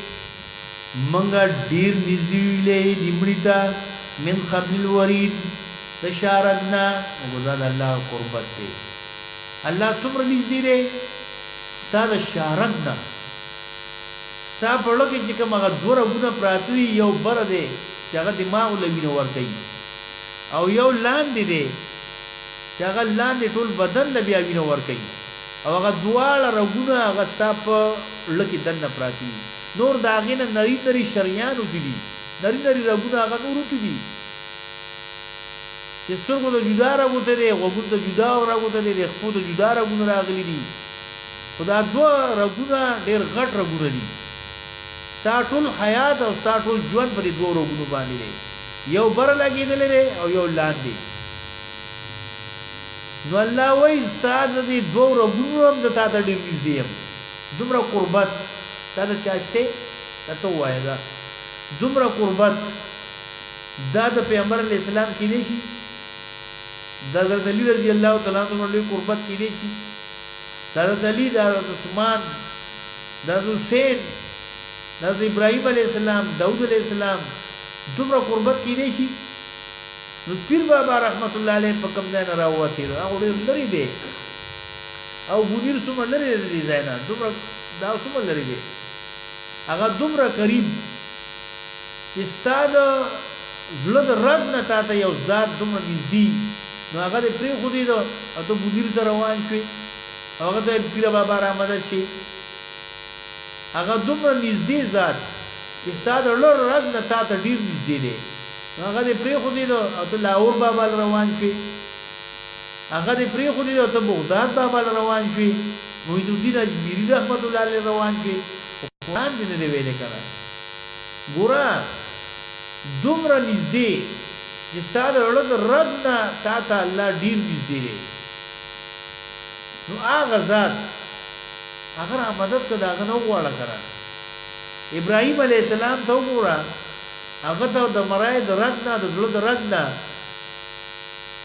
منګه ډیر نږدې الیه دیمړیتا من قبل الورید تشارنا وګزاد الله قربت دی الله څومره نږدې دی ستاد شارنا ستا په لکه چې کوم هغه دوه رګونه پراته دي یو بر دی چې هغه دماغ لوینه ور کوي او یو لاندې دی چې هغه لاندې ټول بدن له بیا وینه ور کوي او هغه دواړه رګونه هغه ستا په لکه دنه پراته دي نور دا غینه نری نری شریانو دي نری نری رګونه هغه نور دي چې څنګه د جدا راغوته دي غوګون ته جدا راغوته دي خپل د جدا راغونه راغلي دي خدا دوه رګونه ډېر غټ رګونه دي تا ټول حیات او تا ټول ژوند په دې دوه رګونو باندې دی یو بر لګیدل دی او یو لاندې نو الله وایي استاد دې دوه رګونو هم د تا ته ډېر نږدې یم دومره قربت دا د چاشته ته وایي دا دومره قربت دا د پیغمبر علی السلام کې نه شي د حضرت علی رضی الله تعالی عنہ له قربت کې نه شي د حضرت علی د حضرت عثمان د حسین د ابراهیم علی السلام داوود علی السلام دومره قربت کې نه شي نو پیر بابا رحمت الله علیه په کوم ځای نه راوتی دا اورې لري دی او بونیر څومره لري دی ځای نه دومره دا څومره لري دی هغه دومره قریب چې ستاد زړه د رب نه تاته یو ذات دومره نږدې نو هغه دې پرې خو دې او ته بونیر ته روان شي هغه ته پیر بابا رحمت شي هغه دومره نږدې ذات چې ستاد لور رب نه تاته ډیر نږدې دی هغه دې پرې خو دې او ته لاهور بابا روان شي هغه دې پرې خو دې او ته بغداد بابا روان شي محی الدین اجمیری رحمت الله علیه روان شي قرآن دې نه ویلې کړه ګورا دومره نږدې چې ستاسو ورته رب نه تاسو الله ډیر نږدې دی نو هغه ذات هغه مدد ته داغه نو غواړه کړه ابراهيم عليه السلام ته وګوره هغه ته د مرای د رب نه د زړه د رب نه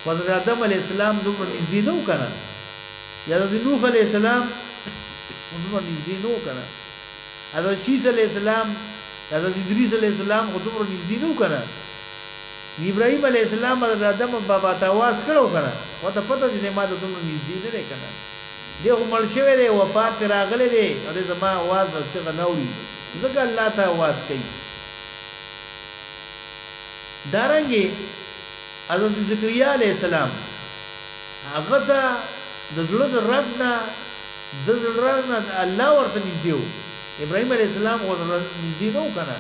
حضرت آدم علیہ السلام دومره نږدې نو کنه یا د نوح علیہ السلام دومره نږدې نو کنه حضرت شیس علیہ السلام حضرت ادریس علیہ السلام دومره نږدې نو کنه ابراهیم علیہ السلام حضرت آدم بابا ته आवाज کړو کنه وته پته دې ما ته دومره نږدې نه کنه دغه مړ شوی دی وفات راغلی دی او زما आवाज څنګه ناوړي ځکه الله ته आवाज کوي دارنګي حضرت زکریا علیہ السلام هغه ته د زړه د رب نه الله ورته نږدې و ابراهيم عليه السلام ورته نږدې نو کنه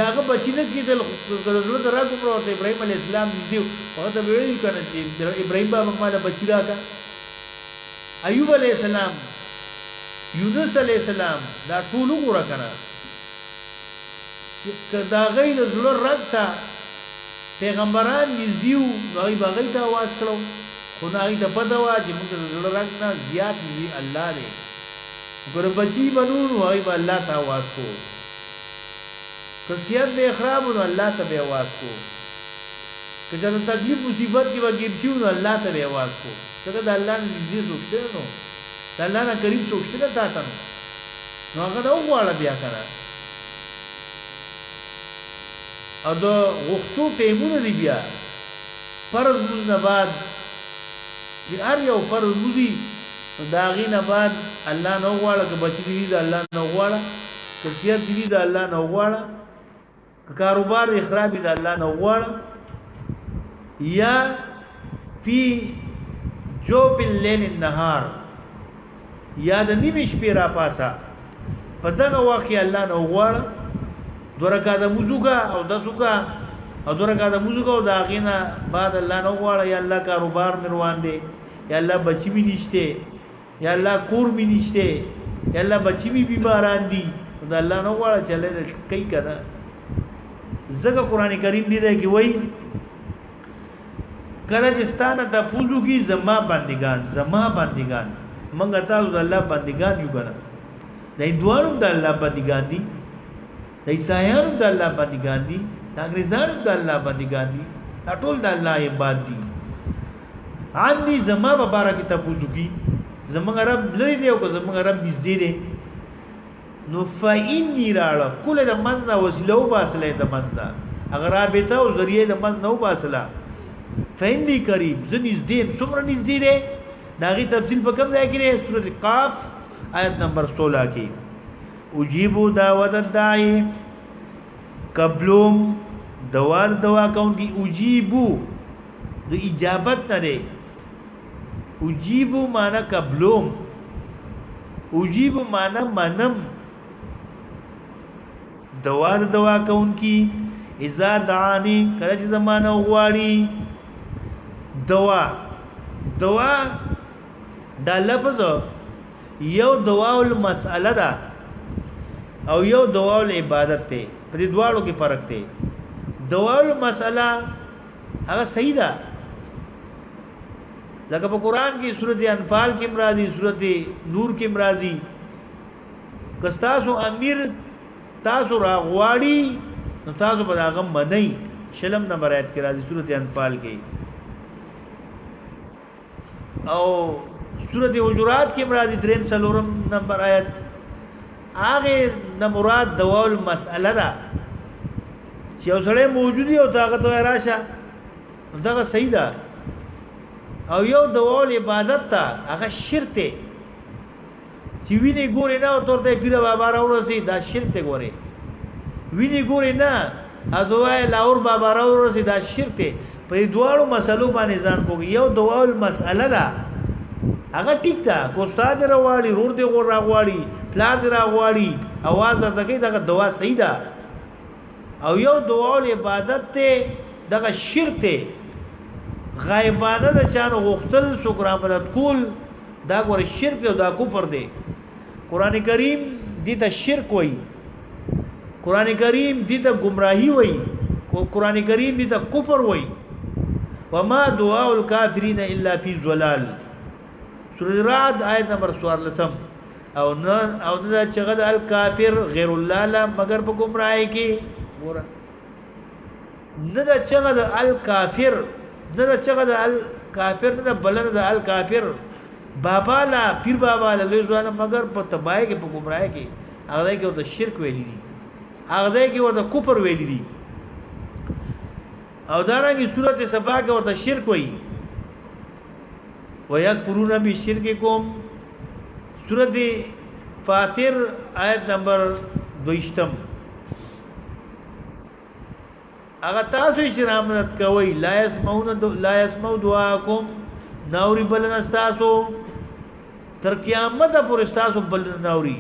هغه بچی نه کېدل د زړه د رب ورته ابراهيم عليه السلام نږدې و هغه ته ویل کنه چې ابراهيم بابا مالا بچی راکا ایوب علیہ السلام یونس علیہ السلام دا ټول وګوره کنه دا غي د زړه رب ته پیغمبران نږدېو هغه باغی ته आवाज کړو خو هغه ته پته وا چې موږ د زړه رنګ نه زیات نږدې الله دی ګور بچی بنو هغه به الله ته आवाज کو کسیات به خراب نو الله ته به आवाज کو کله د تکلیف مصیبت کې وګیر شي نو الله ته به आवाज کو څنګه د الله نږدې سوچته نو د الله نه قریب سوچته تا ته نو هغه دا وغواړه بیا کړه او دا غختو ټیمونه دی بیا فرض موز نه بعد چې هر یو فرض موزي دا غي نه بعد الله نو غواړه که بچی دی دا الله نو غواړه که سیاست دی دا الله نو غواړه که کاروبار خرابې دا الله نو غواړه یا فی جوب الليل النهار یا د نیمه شپې را پاسه په دغه وخت الله نو غواړه دورکا د موزوګه او د سوکا او دورکا د موزوګه او دا غینا بعد الله نو غواړه یا الله کاروبار مروان دي یا الله بچی می نشته یا الله کور می نشته یا الله بچی می بیماران دي دا الله نو غواړه چې الله کوي کنه زګه قران کریم دی دی کی وای کله چې ستانه د پوزو کی زما بندگان منګه تاسو د الله بندگان یو کنه دای دوانو د الله بندگان دي دای سایانو د الله بندگان دي د انګريزانو د الله بندگان دي ټول د الله عبادت دي عندي زما مبارک ته پوزو کی زمونږ رب لري دی او زمونږ رب نږدې دی نو فإني راړه کله د منځ وسیله او باسله د منځ اگر رابطه او ذریعہ د منځ نو باسله فإني قریب زنږدې څومره نږدې دی داغي تفصیل په کوم ځای کې دی سورۃ قاف آیت نمبر 16 کې اجیب دعوت الداعی قبلهم دوا کون کی اجیبو د اجابت نه دی اجیبو معنا قبلهم اجیبو معنا منم دوا کون کی اذا دعانی کله چې زمانه غواړي دوا دا لفظ یو دوا المسأله ده او یو دوا العبادت ته په دې دواړو کې فرق دی دوا المسأله هغه صحیح ده لکه په قران کې سورته انفال کې مرادي سورته نور کې مرادي کستاسو امیر تاسو راغواړي نو تاسو په هغه منئ شلم نمبر آیت کې راځي سورته انفال کې او سورته حجرات کې مرادي دریم سلورم نمبر آیت هغه نه مراد دوا المسأله ده چې اوسړه موجودي او طاقت راشه دا صحیح ده او یو دوا عبادت ته هغه شرک ته چې ویني ګوري نه او تورته پیر بابا راورسي دا شرک ته ګوري ویني ګوري نه ادوای لاور بابا راورسي دا شرک ته په دوالو مسلو باندې ځان کوي یو دوا المسأله ده هغه ټیک ده کو استاد راوړي رور دی غور راغواړي پلار دی راغواړي आवाज درته دا دوا صحیح ده او یو دوا عبادت ته دغه شرک ته غایبانه د چانو غختل شکر عبادت کول دا ګور شرک او دا کفر دی قران کریم دې ته شرک وای قران کریم دې ته گمراهی وای قران کریم دې ته کفر وای وما دعاء الکافرین الا فی ضلال سورۃ رعد آیت نمبر 14 او نه چغد الکافر غیر الله لا مگر په گمراهی کې ګور نه دا چغد الکافر نه چغد الکافر نه بلنه د الکافر بابا لا پیر بابا لا لوی ځوان مگر په تبای کې په گمراهی کې هغه کې ورته شرک ویلی دي هغه کې ورته کفر ویلی دي او دارنګه سورته سبا کې ورته شرک وایي ويكفرون بشرككم سورته فاطر آیت نمبر 22 اگر تاسو شرامت کوي لا يسمعون دعاءكم ناوري بلن استاسو تر قیامت پر استاسو بلن ناوري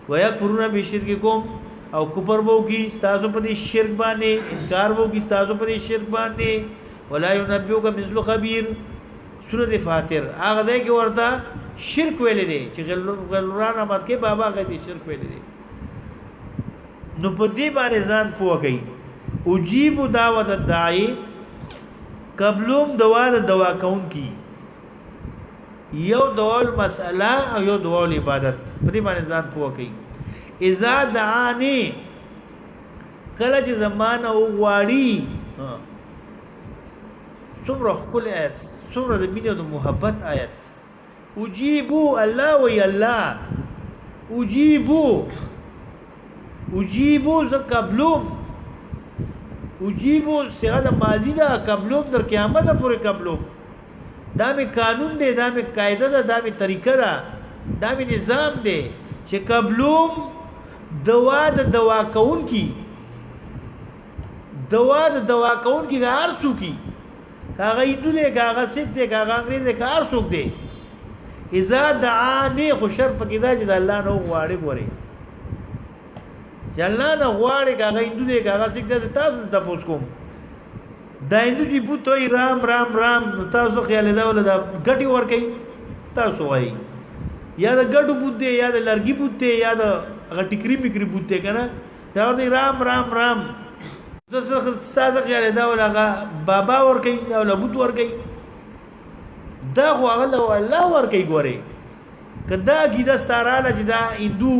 ويكفرون بشرككم او کفر وو کی استاسو په شرک باندې انکار وو کی استاسو په شرک باندې ولا ينبئك مثل خبير سورۃ فاطر هغه ځای کې ورته شرک ویلې دي چې غلران آباد کې بابا غدي شرک ویلې دي نو په دې باندې ځان پوهږي اجیب دعوت الداعی قبلهم دوا کون کی یو دوا المسأله او یو دوا العبادت په دې باندې ځان پوهږي اذا دعانی کله چې زمانه وغواړي څومره خپل آیت څومره د مینې او د محبت آیت اجیبو الله وی الله اجیبو ز قبلهم اجیبو صيغه د ماضی ده قبلهم در قیامت پورې قبلهم دا می قانون دی دا می قاعده ده دا می طریقه ده دا می نظام دی چې قبلهم دوا کون کی دوا کون کی هر څو کی کاغه ایدله کاغه سکته کاغه انګریزه کار څوک دی اذا دعانی خو شرط کې دا چې الله نو غواړي ګوري چې الله نو غواړي کاغه ایدله کاغه سکته تاسو تاسو کوم دا ایدو دی بوتوي رام نو تاسو خیال دا ول دا ګټي ور کوي تاسو وایي یا دا ګډو بوت دی یا دا لرګي بوت دی یا دا هغه ټیکری میکری بوت دی کنه دا ورته رام دغه ستاسو خیال دا ولغه بابا ور کوي دا ول بوت ور کوي دا خو هغه الله ورکوي. ګورې کدا کیدا ستاراله چې دا هندو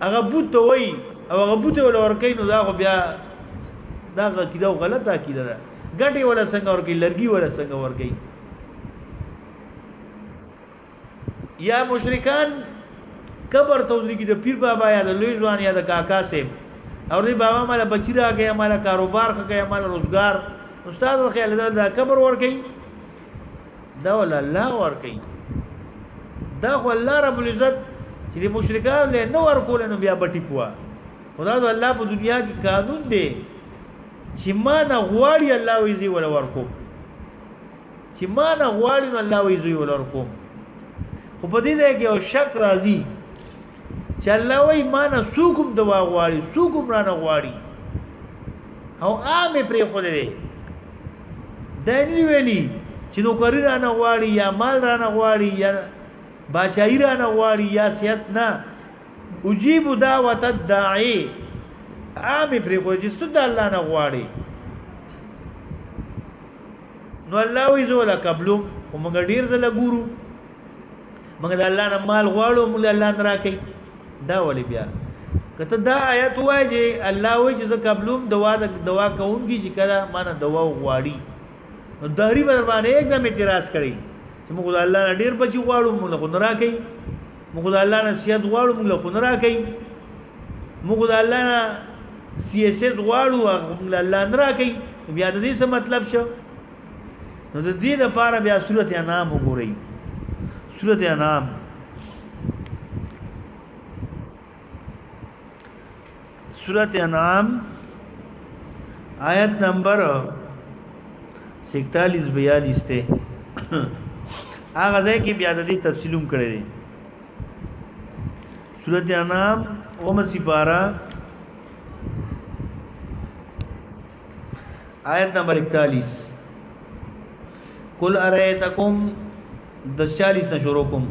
هغه بوت وای او هغه بوت ولا ورکوي نو دا خو بیا دا کیدا غلطه کیدا ده. ګټي ولا څنګه ورکوي، لرګي ولا څنګه ورکوي. یا مشرکان قبر توذری کی د پیر بابا یا د لوی ځوان یا د کاکا سیم او دی بابا مالا بچی را گیا، مالا کاروبار خگیا، مالا روزگار. استاد خیال دا قبر ورکی دا ولا الله ورکی. دا خو الله رب العزت چې د مشرکان له نو ورکول نو بیا بټی پوا. خدا دا الله په دنیا کې قانون دی چې ما نه غواړي الله ویزي ولا ورکو، چې ما نه غواړي نو الله ویزي ولا ورکو. خو په دې کې یو شک راځي چې الله وای ما نه سوکم دوا غواړي، سوکم را نه غواړي او عامه پرې خو دې دانی ویلي چې نو کاری را نه غواړي یا مال را نه غواړي یا بادشاہي را نه غواړي یا سیادت نه. اجیب دعوت الداعی عامه پرې خو چې ست الله نه غواړي نو الله وی زولا قبلو. خو موږ ډیر زله ګورو موږ د الله نه مال غواړو، موږ الله نه راکې. دا ولی بیا کته دا آیت وای چې الله وای چې قبلوم دوا کوونکی چې کله مانه دوا غواړي نو دهری بر باندې एकदम اعتراض کړي چې موږ الله نه ډیر بچي غواړو، موږ خو نه راکې. موږ الله نه سیادت غواړو، موږ خو نه راکې. موږ الله نه سیاست غواړو، موږ الله نه راکې. بیا د دې څه مطلب شو؟ نو د دې لپاره بیا سورته انعام وګورئ. سورة انعام سورة انعام آیت نمبر 47-42 ته هغه ځای کې بیا د دې تفصیلوم کړی دی. سورة انعام اوم سپارہ آیت نمبر 41 قل ارایتکم د 40 نه شروع کوم.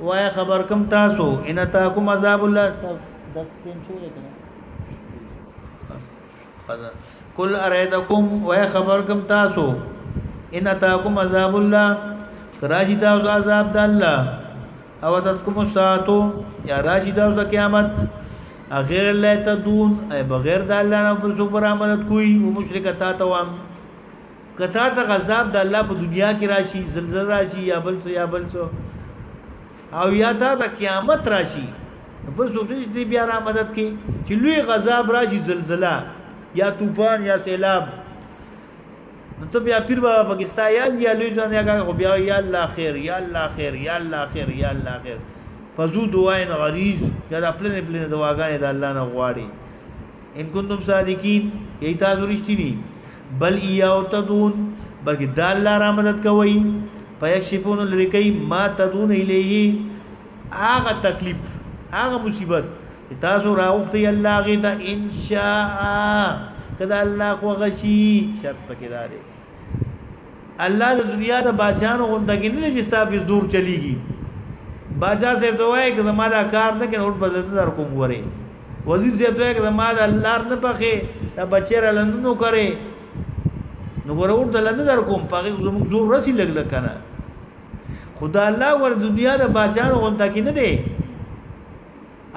وای خبر کم تاسو ان تاکم عذاب الله دستیم شو کنه. قل ارایتکم وای خبر کم تاسو ان تاکم عذاب الله راجی تاسو عذاب د الله او تکم ساعتو یا راجی تاسو قیامت غیر الله تدون ای بغیر د الله نه پر عملت کوئی و مشرکتا توام. کتا ته غضب د الله په دنیا کې راشي، زلزلہ راشي یا بل څه او یا دا د قیامت راشي بل څه چې بیا را مدد کې چې لوی غضب راشي، زلزلہ یا طوفان یا سیلاب نو ته بیا پیر بابا پاکستان یا لوی ځان یا بیا یا الله خیر یا الله خیر یا الله خیر یا الله خیر فزو دعاین غریز یا د خپل دعاګانې د الله نه غواړي. ان کنتم صادقین ای تاسو رښتینی بل ایاو تدون بلکې د الله را مدد کوي. فیکشفون لرکی ما تدون الیه هغه تکلیف هغه مصیبت تاسو راوختی الله غیدا ان شاء کدا الله خو غشي. شرط پکې دا دی الله د دنیا د بادشاہانو غوندګي نه چې ستا په زور چلیږي. بادشاہ صاحب ته وایي که زما دا کار نه کړي اور بدل در کوم غوري. وزیر صاحب ته وایي که زما د الله نه پخې دا بچیر لندنو کرے نو ګور اور دلنه در کوم پاګه زموږ زور رسی لګ کنه. خدا الله ور دنیا د بادشاہانو غوندګي نه دی.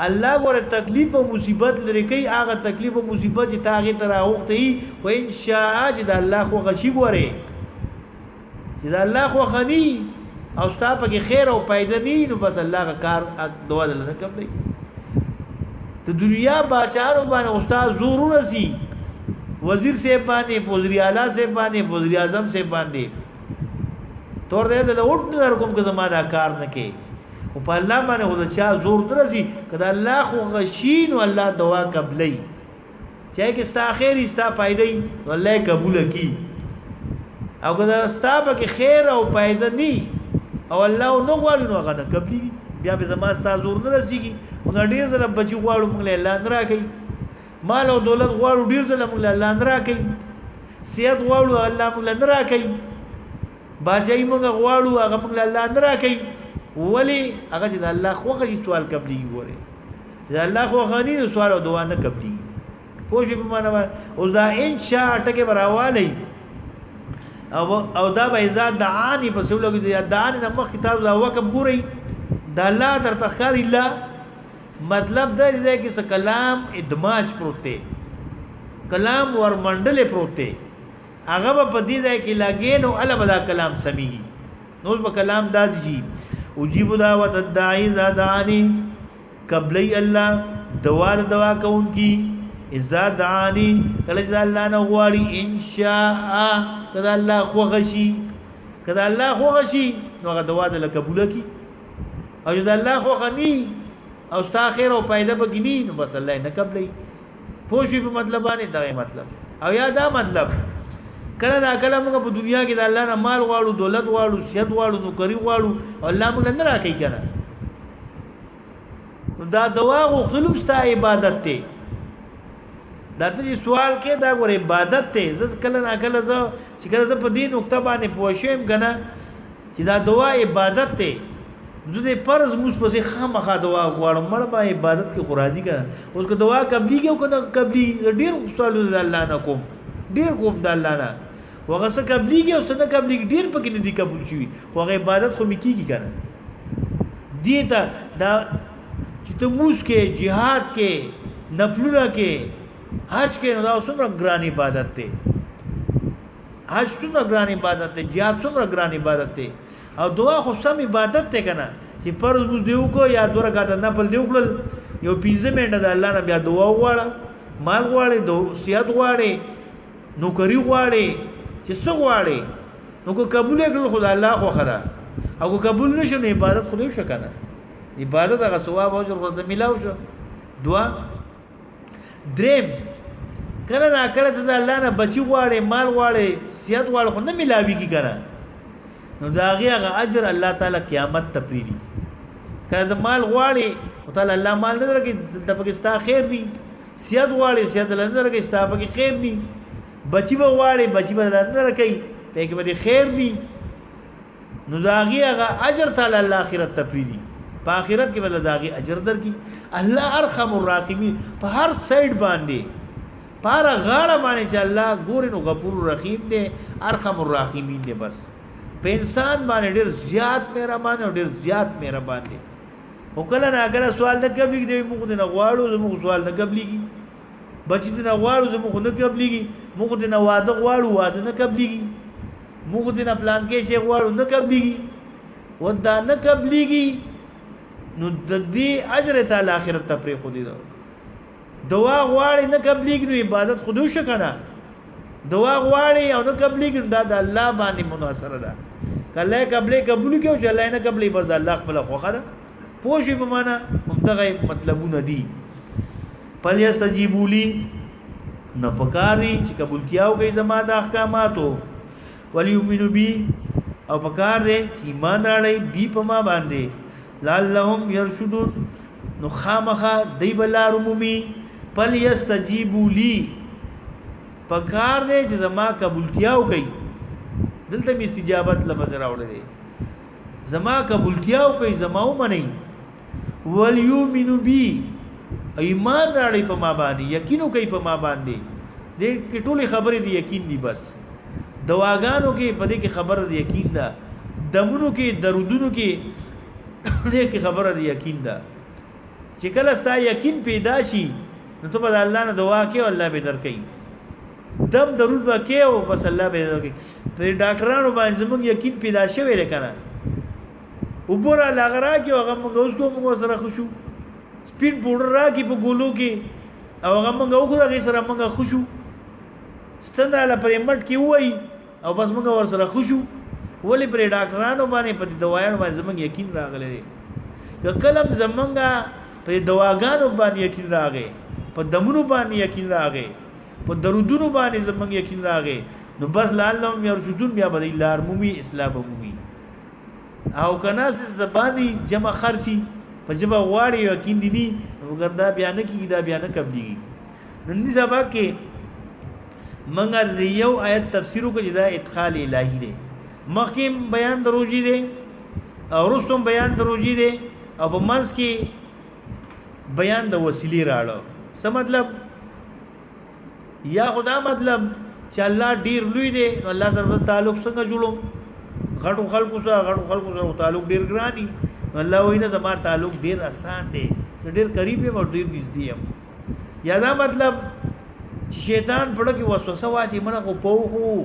الله ور تکلیف او مصیبت لري کوي هغه تکلیف او مصیبت چې تاغه تر اوختي و ان شاء چې د الله خو غشي ګوره چې د الله خو غني او ستا په کې خیر او پیدا ني نو بس الله کا کار دوا دلنه کوي. د دنیا بادشاہانو باندې استاد زور ورسي، وزیر صاحب باندې، وزیر اعلی صاحب باندې، وزیر اعظم صاحب باندې تور دې د وټ در کوم که زمانہ کار نه کې او په الله باندې خو چا زور درسي کله الله خو غشین او الله دعا قبلې چې کې ستا خیر ستا فائدې والله قبول کی او کله ستا په خیر او فائدہ ني او الله نو غواړي نو غدا قبلې بیا به زما ستا زور نه رسیږي. موږ ډیر زره بچي غواړو موږ له الله نه راکې، مال او دولت غواړو ډیر زره موږ له الله نه راکې، صحت غواړو الله موږ له نه راکې، بادشاہي موږ غواړو هغه موږ له الله نه راکې. ولی هغه چې د الله خوغه سوال قبلي ګوره چې الله خو غني سوال او دعا نه قبلي. پوه شئ په معنا او دا ان شاء ټکه براواله او دا به اذا دعانی پس ولګي دا دعانی نمخ کتاب دا وکم ګوري دا الله در تخار الا مطلب دا دی چې کلام ادماج پروت کلام ور منډل پروت هغه په دې ځای کې لاګین او الله بدا کلام سميږي نو په کلام داسي اجيب دعوت الداعي زاداني قبلي الله دوا کون کی اذا دعاني کله چې الله نه غواړي ان شاء کله الله خوغشي کله الله خوغشي نو هغه دوا د قبول کی او چې الله خوغني او ستا خیر او پیدا بګنی نو بس الله نه قبلي پوښي په مطلب باندې دا مطلب او یا دا مطلب کله دا کله موږ په دنیا کې د الله نه مال غواړو دولت غواړو صحت غواړو نوکری غواړو او الله موږ نه راکړي کنه دا دوا غوښتلو ستا عبادت ته دا ته سوال کې دا ور عبادت ته ز کله نه کله ز چې کله ز په دې نقطه باندې پوښیم کنه چې دا دوا عبادت ته زه فرض موږ پسې خامخا دوا غواړم مړ به عبادت کې قرازي کنه اوس کو دوا قبليږي او کنه قبلي ډیر سوال د الله نه کوم ډیر کوم د الله نه وغه څه قبليږي او څه نه قبليږي ډیر پکې نه دي قبول شي وغه عبادت خو میکيږي کنه دیتا دا چې ته موږ کې jihad کې نفلونه کې حج کې نو دا څومره ګران عبادت دی حج څومره ګران عبادت دی jihad څومره ګران عبادت دی او دعا خو سم عبادت ته کنه چې فرض موږ دیو کو یا دوه رکعات نفل دیو کول یو 15 منټه د الله نه بیا دعا وغواړه مال غواړي صحت غواړي نوکری غواړي چې څه غواړي نو کو قبول کړل خدای الله خو خره او کو قبول نشو نه عبادت خو شو کنه عبادت هغه ثواب او اجر ورته ملاو شو دعا دریم کله نا کله ته الله نه بچي غواړي مال غواړي صحت غواړي خو نه ملاويږي کنه نو دا هغه اجر الله تعالی قیامت تپریدي کله د مال غواړي او تعالی الله مال نه درکې د پاکستان خیر دی صحت غواړي صحت الله نه درکې ستا پکې خیر دی بچي به غواړي بچي به نه درکې پکې به خیر دی نو دا هغه اجر تعالی الله اخرت تپریدي په اخرت کې بل داغي اجر درکې الله ارحم الراحمین په هر سایډ باندې پر غاړه باندې چې الله ګور نو غفور رحیم دی ارحم الراحمین دی بس په انسان باندې ډیر زیات مهربان او ډیر زیات مهربان دی او کله نه اگر سوال نه قبليږي دی موږ نه غواړو موږ سوال نه قبليږي بچی نه غواړو موږ نه قبليږي موږ نه واده غواړو واده نه قبليږي موږ نه پلان کې شي غواړو نه قبليږي ودا نه قبليږي نو د دې اجر تعالی اخرت ته پرې خو دي دعا غواړي نه قبليږي نو عبادت خودو شو کنه دعا غواړي او نه قبليږي دا د الله باندې مناصره ده کله قبول کیو چې الله نه قبلي بس الله خپل خوخه ده پوښي په معنا همدغه مطلبونه دي پل یستجیبوا لی نه پکاري چې قبول کیاو کوي زما د احکاماتو ولیؤمنو بی او پکار دي چې ایمان راړي بي په ما باندې لعلهم يرشدون نو خامخه دی بلار عمومي پل یستجیبوا لی پکار دي چې زما قبول کیاو کوي دلته می استجابت لفظ راوړل دي زما قبول کیاو کوي زما ومني ولیؤمنو بی ایمان راړي په ما باندې یقینو کوي په ما باندې دې کې ټولي خبرې دي یقین دي بس دواګانو کې په دې کې خبره دي یقین ده دمونو کې درودونو کې دې کې خبره دي یقین ده چې کله ستا یقین پیدا شي نو ته به الله نه دعا کوي او الله به درکې دم درود وکي او بس الله به درکې په ډاکټرانو باندې زموږ یقین پیدا شوی لکنه وګوره لاغرا کې هغه موږ اوس کوم سره خوشو سپین پوډر راکی په ګولو کې او هغه موږ وګوره غي سره موږ خوشو ستنده پر مټ کې وای او بس موږ ور سره خوشو ولی پر ډاکټرانو باندې په دوايانو باندې زموږ یقین راغلی دی یو کلم زمونږه په دواګانو باندې یقین راغی په دمونو باندې یقین راغی په درودونو باندې زمونږ یقین راغی نو بس لعلهم يرشدون بیا به الله عمومي اسلام عمومي او کناس زبانی جمع خرچی په جبه غواړي یقین دي وګر دا بیان کیږي دا بیان قبليږي نن دې سبا کې منګر یو آیت تفسیرو کې دا ادخال الهی دی مخکیم بیان دروجی دی او رستم بیان دروجی دی او په منځ کې بیان د وسیلې راړو څه مطلب یا خدا مطلب چې الله ډیر لوی دی نو الله سره تعلق څنګه جوړو غټو خلکو سره تعلق ډیر ګرانی الله وینا زما تعلق ډیر آسان دی ډیر قریب یم او ډیر نږدې یم یا دا مطلب چې شیطان پړه کې وسوسه واچي منه کو پوهو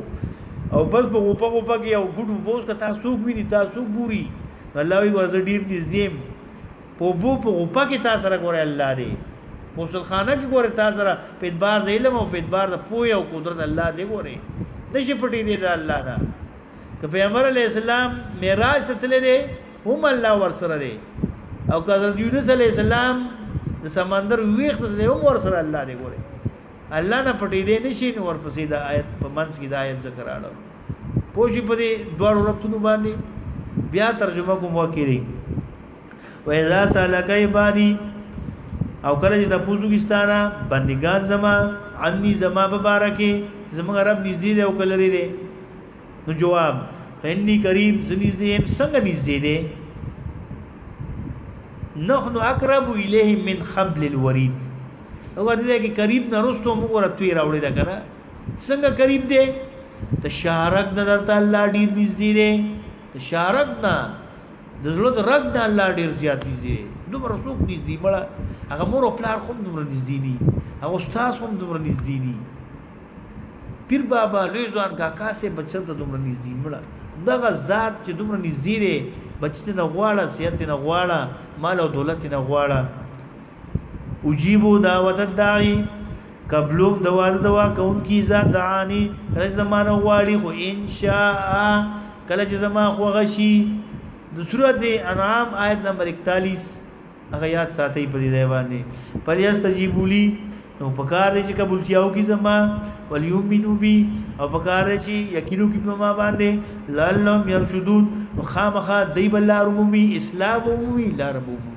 او بس په غوپه کې او ګډو بوز کا تاسو ویني تاسو ګوري الله وی ورځ ډیر نږدې په غوپه کې تاسو سره ګوره الله دی غسل خانه کې ګوره تاسو سره په ادبار د علم او په ادبار د پوهه او قدرت الله دی ګوره نشي پټي دی الله دا که پیغمبر علی السلام معراج ته تللی دی هم الله ور سره دی او که حضرت یونس علی السلام د سمندر ویخت دی هم ور سره الله دی ګوره الله نه پټي دی نشي نو ورپسې د آیت په منځ کې د آیت ذکر راړو پوښي په دې دوړو ربطونو باندې بیا ترجمه کوم وکړي و اذا سالک عبادی او کله چې د پوزو کیستانه بندگان زما عني زما مبارکي زما رب نږدې دی او کله لري نو جواب فإني قریب زنږدې څنګه نږدې دی نحن اقرب الیه من حبل الورید او دې کې قریب نه رستو موږ ورته راوړی دا کنه څنګه قریب دی تشارک د درته الله ډیر نږدې دی تشارک نه د زړه د رګ د الله ډیر زیات نږدې دومره څوک نږدې مړه هغه مور او پلار کوم دومره نږدې دي هغه استاد کوم دومره نږدې دي پیر بابا لوی ځوان کاکا سه بچل ته دومره نږدې مړه دغه ذات چې دومره نږدې دی بچته نه غواړه صحت نه غواړه مال او دولت نه غواړه اجیبو دعوت الداعی قبلوم دوا کون کی ذات دعانی کله زمانه غواړي خو ان شاء کله چې زما خو غشي د سورته انعام آیت نمبر 41 هغه یاد ساتي په دې ځای باندې پر یستجیبولی نو پکار دې چې قبولتیاو کی زما ولیومنو بی او پکار دې چې یقینو کی په ما باندې لعلهم يرشدون خامخا دی بل عمومي اسلام عمومي لار عمومي